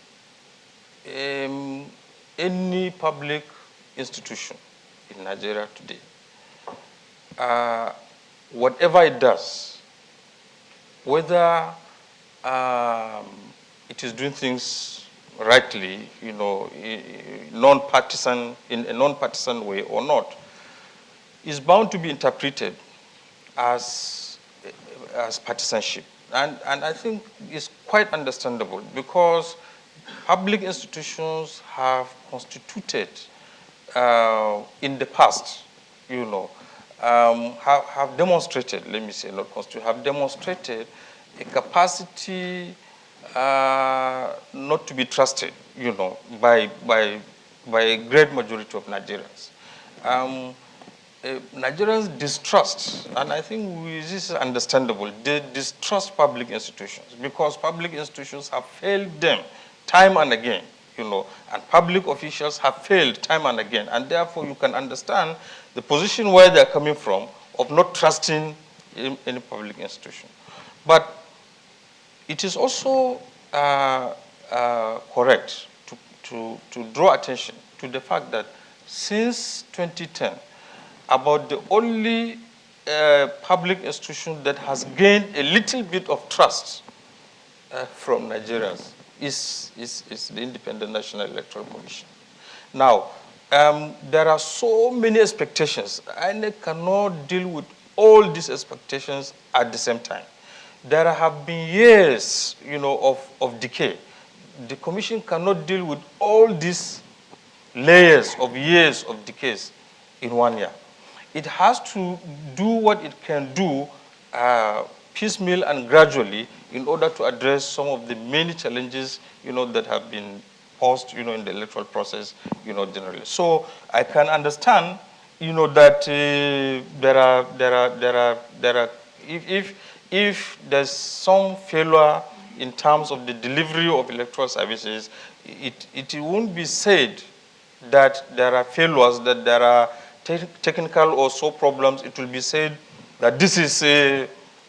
any public institution in Nigeria today, whatever it does, whether it is doing things rightly, in a non-partisan way or not, is bound to be interpreted as partisanship. And I think it's quite understandable because public institutions have constituted in the past, have demonstrated, let me say, not constitute, have demonstrated a capacity not to be trusted, by a great majority of Nigerians. Nigerians distrust, and I think this is understandable, they distrust public institutions because public institutions have failed them time and again, and public officials have failed time and again, and therefore you can understand the position where they're coming from of not trusting any public institution. But it is also correct to draw attention to the fact that since 2010, about the only public institution that has gained a little bit of trust from Nigerians is the Independent National Electoral Commission. Now, there are so many expectations. INEC cannot deal with all these expectations at the same time. There have been years, of decay. The Commission cannot deal with all these layers of years of decays in 1 year. It has to do what it can do piecemeal and gradually in order to address some of the many challenges, that have been posed, in the electoral process, generally. So I can understand, that if there's some failure in terms of the delivery of electoral services, it won't be said that there are failures, that there are technical or so problems. It will be said that this is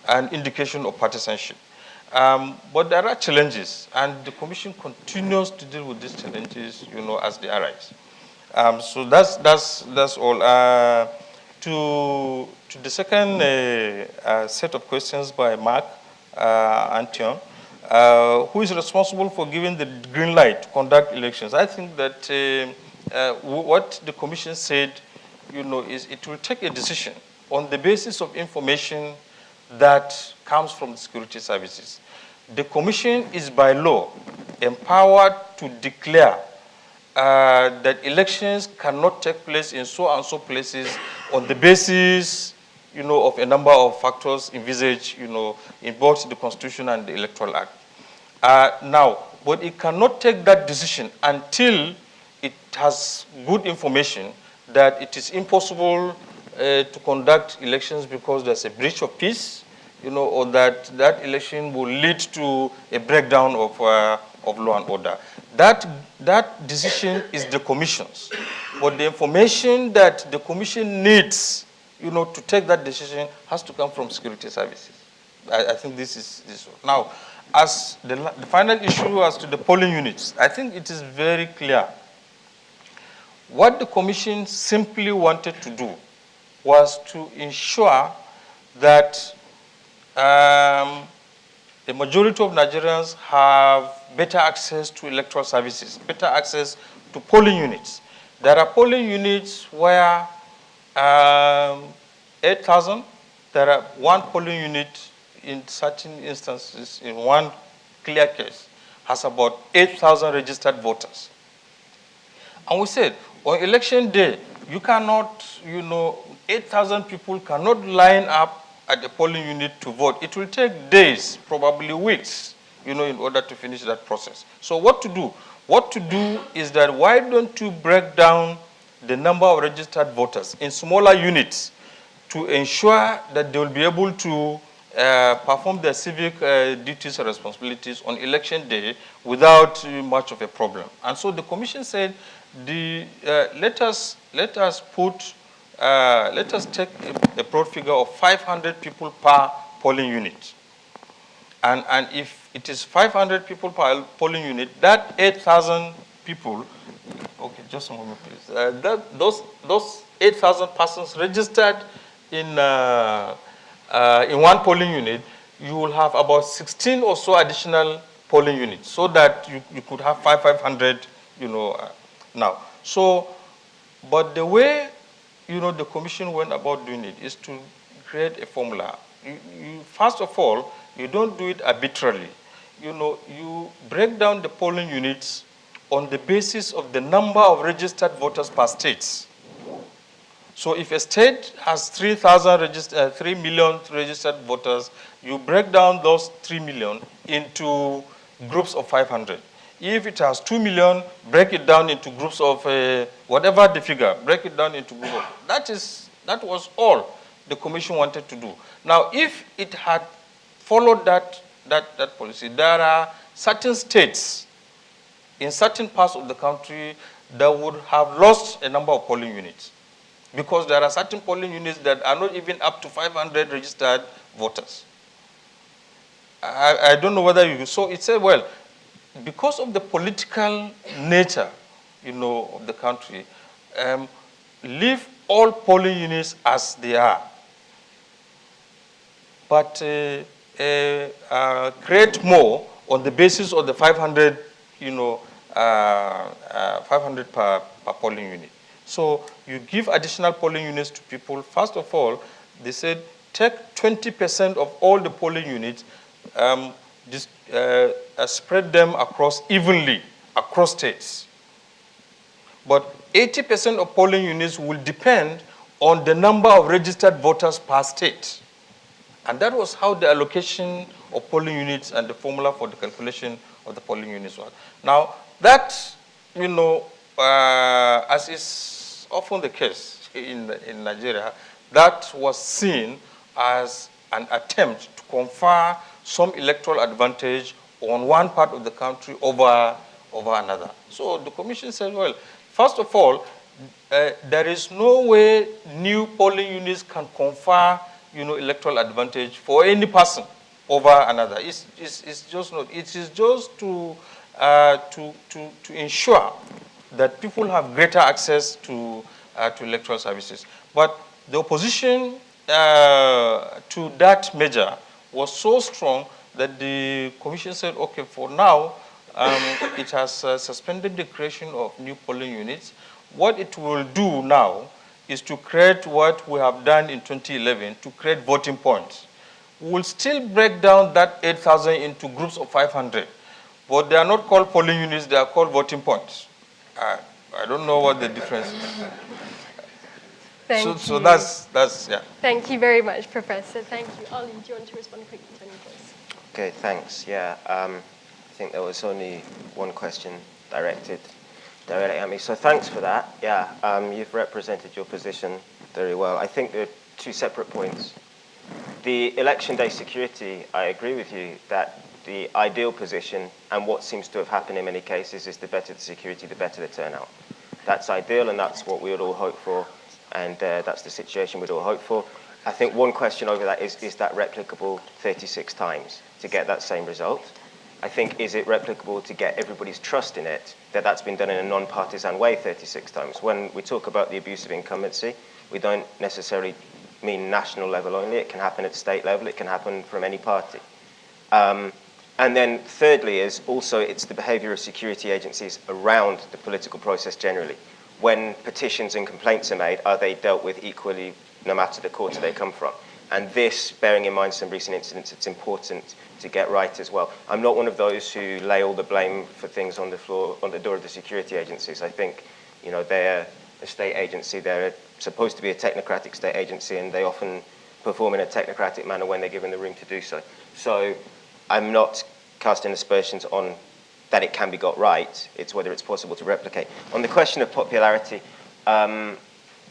an indication of partisanship. But there are challenges, and the Commission continues to deal with these challenges, as they arise. So that's all. To the second set of questions by Mark Antion, who is responsible for giving the green light to conduct elections? I think that what the Commission said, is it will take a decision on the basis of information that comes from the security services. The Commission is by law empowered to declare that elections cannot take place in so and so places on the basis, of a number of factors envisaged, in both the Constitution and the Electoral Act. But it cannot take that decision until it has good information that it is impossible to conduct elections because there's a breach of peace, or that election will lead to a breakdown of law and order. That decision is the Commission's. But the information that the Commission needs, to take that decision has to come from security services. I think this is this. Now, as the final issue as to the polling units, I think it is very clear. What the Commission simply wanted to do was to ensure that the majority of Nigerians have better access to electoral services, better access to polling units. There are polling units where 8,000, there are one polling unit in certain instances, in one clear case, has about 8,000 registered voters. And we said, on election day, you cannot, 8,000 people cannot line up at the polling unit to vote. It will take days, probably weeks, in order to finish that process. So what to do? What to do is that why don't you break down the number of registered voters in smaller units to ensure that they will be able to perform their civic duties and responsibilities on election day without much of a problem. And so the Commission said, let us take a broad figure of 500 people per polling unit. And if it is 500 people per polling unit, that 8,000 people, okay, just a moment, please. Those 8,000 persons registered in one polling unit, you will have about 16 or so additional polling units, so that you could have 500, now. So, but the way, the Commission went about doing it is to create a formula. First of all, you don't do it arbitrarily. You break down the polling units on the basis of the number of registered voters per state. So if a state has 3 million registered voters, you break down those 3 million into groups of 500. If it has 2 million, break it down into groups of whatever the figure, break it down into groups. That was all the Commission wanted to do. Now, if it had followed that policy, there are certain states in certain parts of the country that would have lost a number of polling units, because there are certain polling units that are not even up to 500 registered voters. I don't know whether you, so it said, well, because of the political nature, of the country, leave all polling units as they are, but create more on the basis of the 500, 500 per polling unit. So you give additional polling units to people. First of all, they said take 20% of all the polling units, spread them across evenly across states. But 80% of polling units will depend on the number of registered voters per state. And that was how the allocation of polling units and the formula for the calculation of the polling units was. Now, that, as is often the case in Nigeria, that was seen as an attempt to confer some electoral advantage on one part of the country over another. So the Commission said, well, first of all, there is no way new polling units can confer, electoral advantage for any person over another. It's just not. It is just to ensure that people have greater access to electoral services. But the opposition to that measure was so strong that the Commission said, okay, for now, it has suspended the creation of new polling units. What it will do now is to create what we have done in 2011, to create voting points. We will still break down that 8,000 into groups of 500, but they are not called polling units, they are called voting points. I don't know what the difference is. Thank you. So that's, yeah. Thank you very much, Professor. Thank you. Ali, do you want to respond quickly to any of this? Okay, thanks. Yeah, I think there was only one question directed directly at me. So thanks for that. Yeah, you've represented your position very well. I think there are two separate points. The election day security, I agree with you that the ideal position and what seems to have happened in many cases is the better the security, the better the turnout. That's ideal and that's what we would all hope for, and that's the situation we'd all hope for. I think one question over that is that replicable 36 times to get that same result? I think, is it replicable to get everybody's trust in it, that that's been done in a non-partisan way 36 times? When we talk about the abuse of incumbency, we don't necessarily mean national level only. It can happen at state level. It can happen from any party. And then thirdly is also it's the behavior of security agencies around the political process generally. When petitions and complaints are made, are they dealt with equally no matter the quarter they come from? And this, bearing in mind some recent incidents, it's important to get right as well. I'm not one of those who lay all the blame for things on the floor, on the door of the security agencies. I think, you know, they're a state agency. They're supposed to be a technocratic state agency, and they often perform in a technocratic manner when they're given the room to do so. So I'm not casting aspersions on that it can be got right. It's whether it's possible to replicate. On the question of popularity,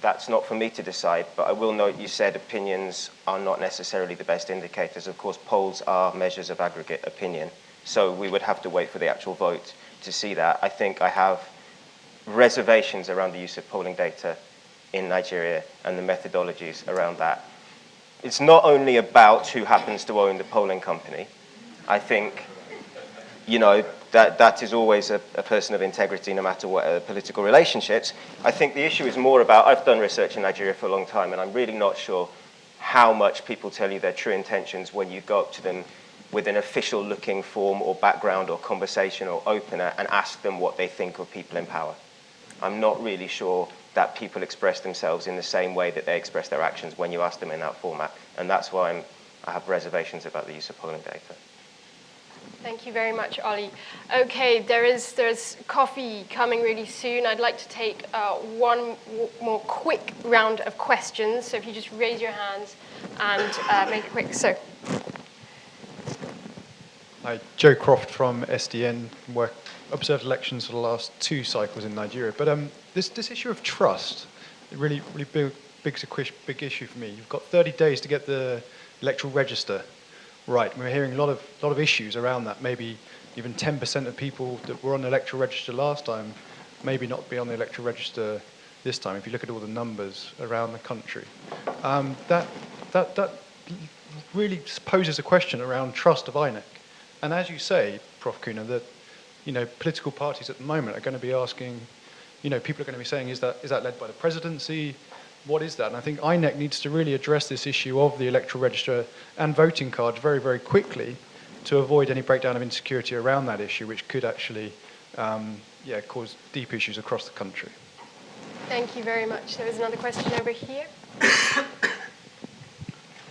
that's not for me to decide, but I will note you said opinions are not necessarily the best indicators. Of course, polls are measures of aggregate opinion, so we would have to wait for the actual vote to see that. I think I have reservations around the use of polling data in Nigeria and the methodologies around that. It's not only about who happens to own the polling company. I think, you know, that is always a person of integrity no matter what political relationships. I think the issue is more about, I've done research in Nigeria for a long time, and I'm really not sure how much people tell you their true intentions when you go up to them with an official looking form or background or conversation or opener and ask them what they think of people in power. I'm not really sure that people express themselves in the same way that they express their actions when you ask them in that format, and that's why I have reservations about the use of polling data. Thank you very much, Ollie. Okay, there's coffee coming really soon. I'd like to take one more quick round of questions. So if you just raise your hands and make it quick. So. Hi, Joe Croft from SDN, observed elections for the last 2 cycles in Nigeria. But this issue of trust, really big issue for me. You've got 30 days to get the electoral register right. We're hearing a lot of issues around that. Maybe even 10% of people that were on the electoral register last time maybe not be on the electoral register this time, if you look at all the numbers around the country. That really poses a question around trust of INEC. And as you say, Prof. Kuna, that, you know, political parties at the moment are going to be asking, you know, people are going to be saying, is that led by the presidency? What is that? And I think INEC needs to really address this issue of the electoral register and voting cards very, very quickly to avoid any breakdown of insecurity around that issue, which could actually cause deep issues across the country. Thank you very much. There was another question over here.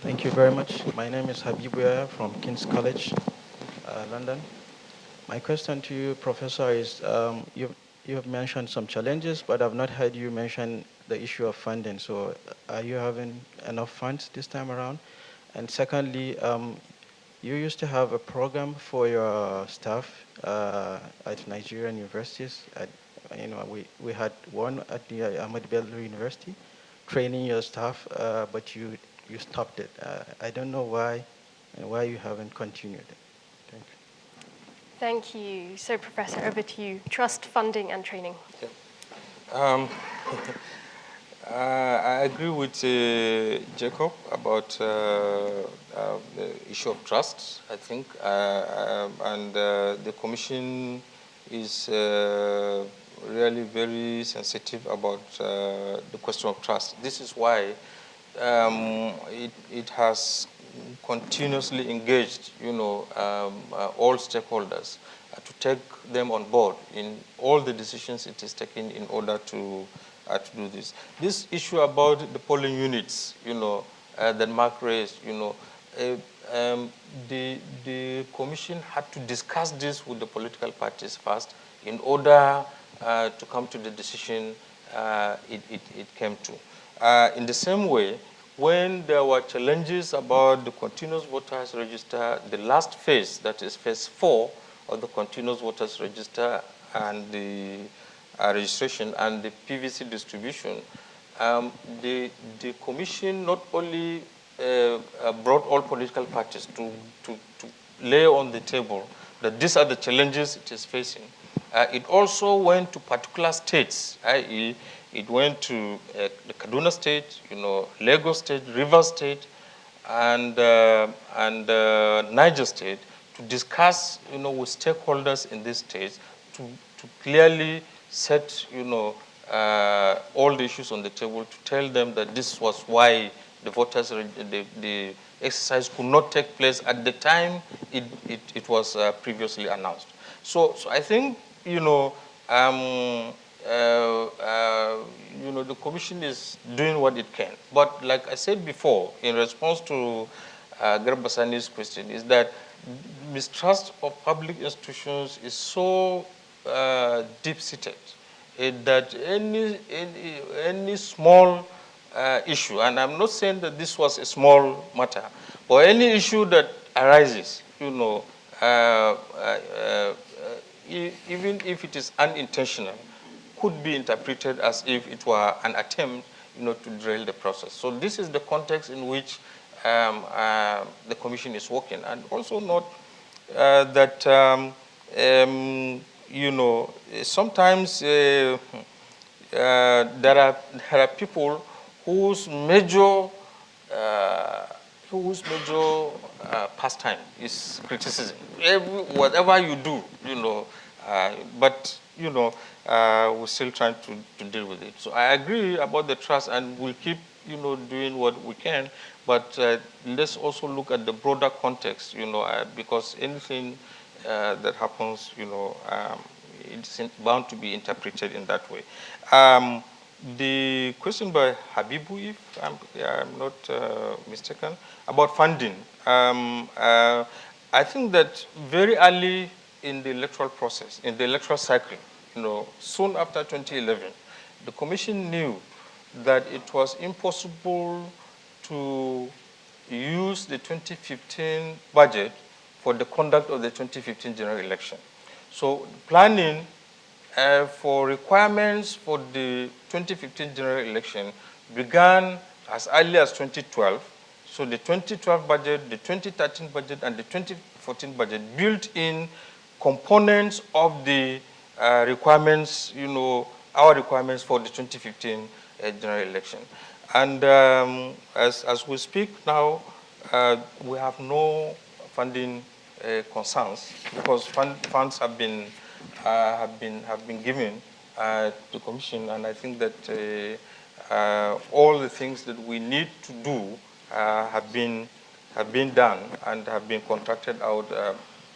Thank you very much. My name is Habibu from King's College, London. My question to you, Professor, is you have mentioned some challenges, but I've not heard you mention the issue of funding. So are you having enough funds this time around? And secondly, you used to have a program for your staff at Nigerian universities. We had one at the Ahmad Bello University, training your staff, but you stopped it. I don't know why you haven't continued it. Thank you. Thank you. So, Professor, over to you. Trust, funding, and training. Okay. I agree with Jacob about the issue of trust, I think, and the Commission is really very sensitive about the question of trust. This is why it has continuously engaged, all stakeholders to take them on board in all the decisions it is taking in order to do this. This issue about the polling units, that Mark raised, the Commission had to discuss this with the political parties first in order to come to the decision it came to. In the same way, when there were challenges about the continuous voters register, the last phase, that is phase 4 of the continuous voters register, and registration and the PVC distribution, the commission not only brought all political parties to lay on the table that these are the challenges it is facing. It also went to particular states, i.e., it went to the Kaduna State, Lagos State, Rivers State, and Niger State to discuss, with stakeholders in these states to clearly set, all the issues on the table, to tell them that this was why the voters, the exercise could not take place at the time it was previously announced. So I think, the commission is doing what it can. But like I said before, in response to Garbasani's question, is that mistrust of public institutions is so deep-seated that any small issue, and I'm not saying that this was a small matter, but any issue that arises, even if it is unintentional, could be interpreted as if it were an attempt, to derail the process. So this is the context in which the commission is working, and also note that sometimes there are people whose major pastime is criticism. Whatever you do, but we're still trying to deal with it. So I agree about the trust, and we'll keep doing what we can. But let's also look at the broader context, because anything that happens, it's bound to be interpreted in that way. The question by Habibu, if I'm not mistaken, about funding. I think that very early in the electoral process, in the electoral cycle, soon after 2011, the commission knew that it was impossible to use the 2015 budget for the conduct of the 2015 general election. So planning for requirements for the 2015 general election began as early as 2012. So the 2012 budget, the 2013 budget, and the 2014 budget built in components of the requirements, our requirements for the 2015 general election. And as we speak now, we have no funding concerns, because funds have been given to the commission, and I think that all the things that we need to do have been done and have been contracted out.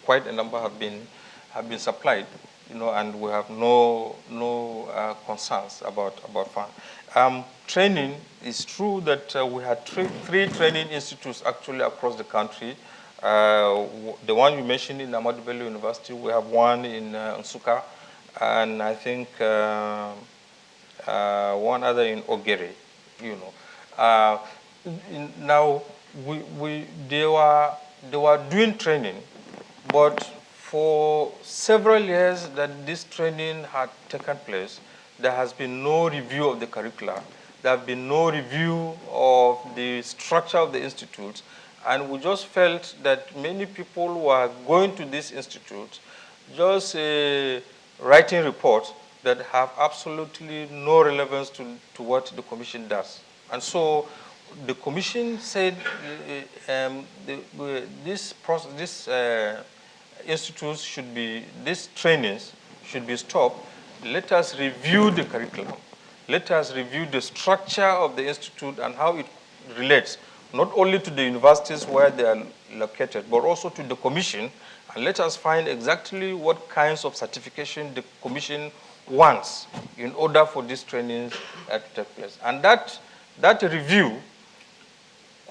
Quite a number have been supplied, and we have no concerns about funds. Training, is true that we had three training institutes actually across the country. The one you mentioned in Ahmadu Bello University, we have one in Nsukka, and I think one other in Ogere. Now they were doing training, but for several years that this training had taken place, there has been no review of the curricula. There have been no review of the structure of the institutes, and we just felt that many people were going to these institutes just writing reports that have absolutely no relevance to what the commission does. And so the commission said these institutes should be, these trainings should be stopped. Let us review the curriculum. Let us review the structure of the institute and how it relates, not only to the universities where they are located, but also to the commission. And let us find exactly what kinds of certification the commission wants in order for these trainings to take place. And that review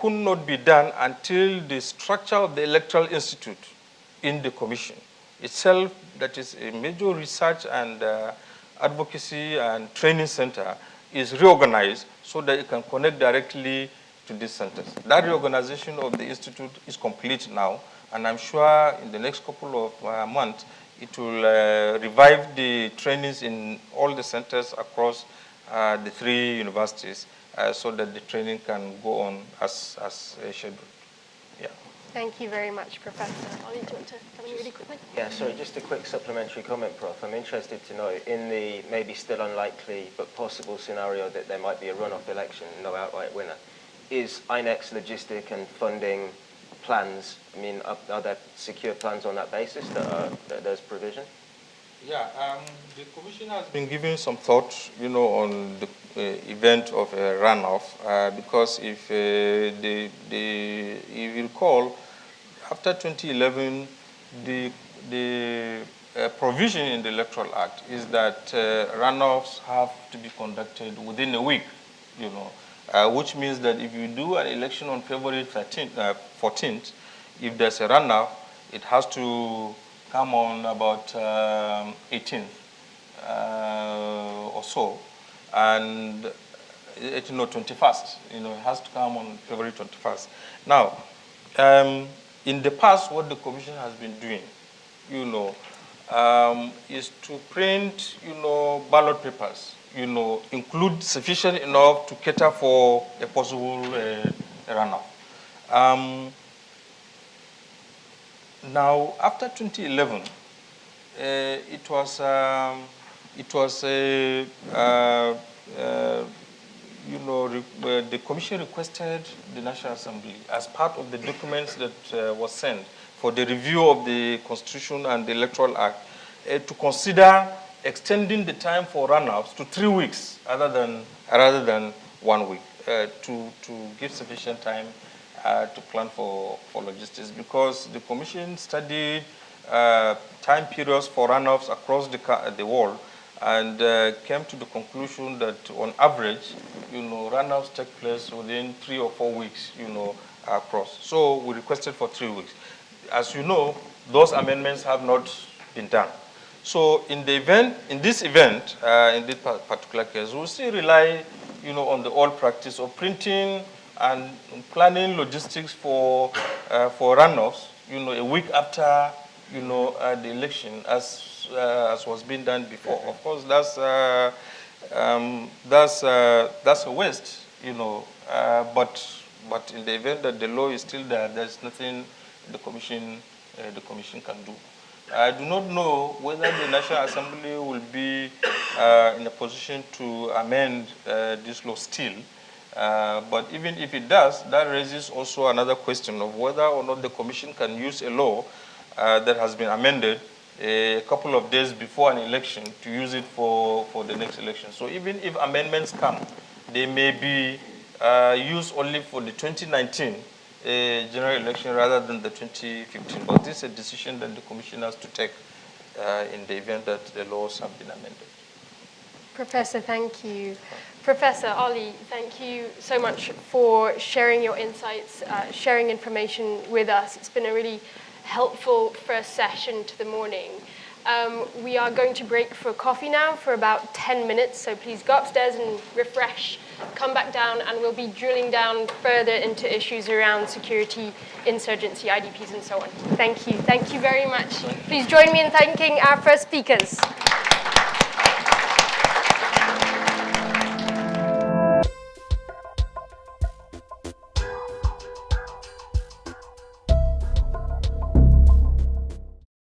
could not be done until the structure of the electoral institute in the commission itself, that is a major research and advocacy and training center, is reorganized so that it can connect directly to these centers. That reorganization of the institute is complete now, and I'm sure in the next couple of months it will revive the trainings in all the centers across the 3 universities so that the training can go on as scheduled. Yeah. Thank you very much, Professor. Ollie, do you want to come in really quickly? Yeah, sorry, just a quick supplementary comment, Prof. I'm interested to know, in the maybe still unlikely but possible scenario that there might be a runoff election, no outright winner, is INEC's logistic and funding plans, I mean, are there secure plans on that basis that there's provision? Yeah, the Commission has been giving some thought, on the event of a runoff, because if you recall, after 2011, the provision in the Electoral Act is that runoffs have to be conducted within a week, which means that if you do an election on February 14th, if there's a runoff, it has to come on about 18th or so, and 21st. It has to come on February 21st. Now, in the past, what the Commission has been doing, is to print, ballot papers, include sufficient enough to cater for a possible runoff. Now, after 2011, the Commission requested the National Assembly, as part of the documents that was sent for the review of the Constitution and the Electoral Act, to consider extending the time for runoffs to 3 weeks rather than 1 week, to give sufficient time to plan for logistics, because the Commission studied time periods for runoffs across the world and came to the conclusion that on average, runoffs take place within 3 or 4 weeks, across. So we requested for 3 weeks. As you know, those amendments have not been done. So in this event, in this particular case, we'll still rely, on the old practice of printing and planning logistics for runoffs, a week after, the election, as was being done before. Of course, that's a waste, but in the event that the law is still there, there's nothing the commission can do. I do not know whether the National Assembly will be in a position to amend this law still. But even if it does, that raises also another question of whether or not the Commission can use a law that has been amended a couple of days before an election to use it for the next election. So even if amendments come, they may be used only for the 2019 general election rather than the 2015. But this is a decision that the Commission has to take in the event that the laws have been amended. Professor, thank you. Professor Ollie, thank you so much for sharing your insights, sharing information with us. It's been a really helpful first session to the morning. We are going to break for coffee now for about 10 minutes, so please go upstairs and refresh, come back down, and we'll be drilling down further into issues around security, insurgency, IDPs, and so on. Thank you. Thank you very much. Please join me in thanking our first speakers.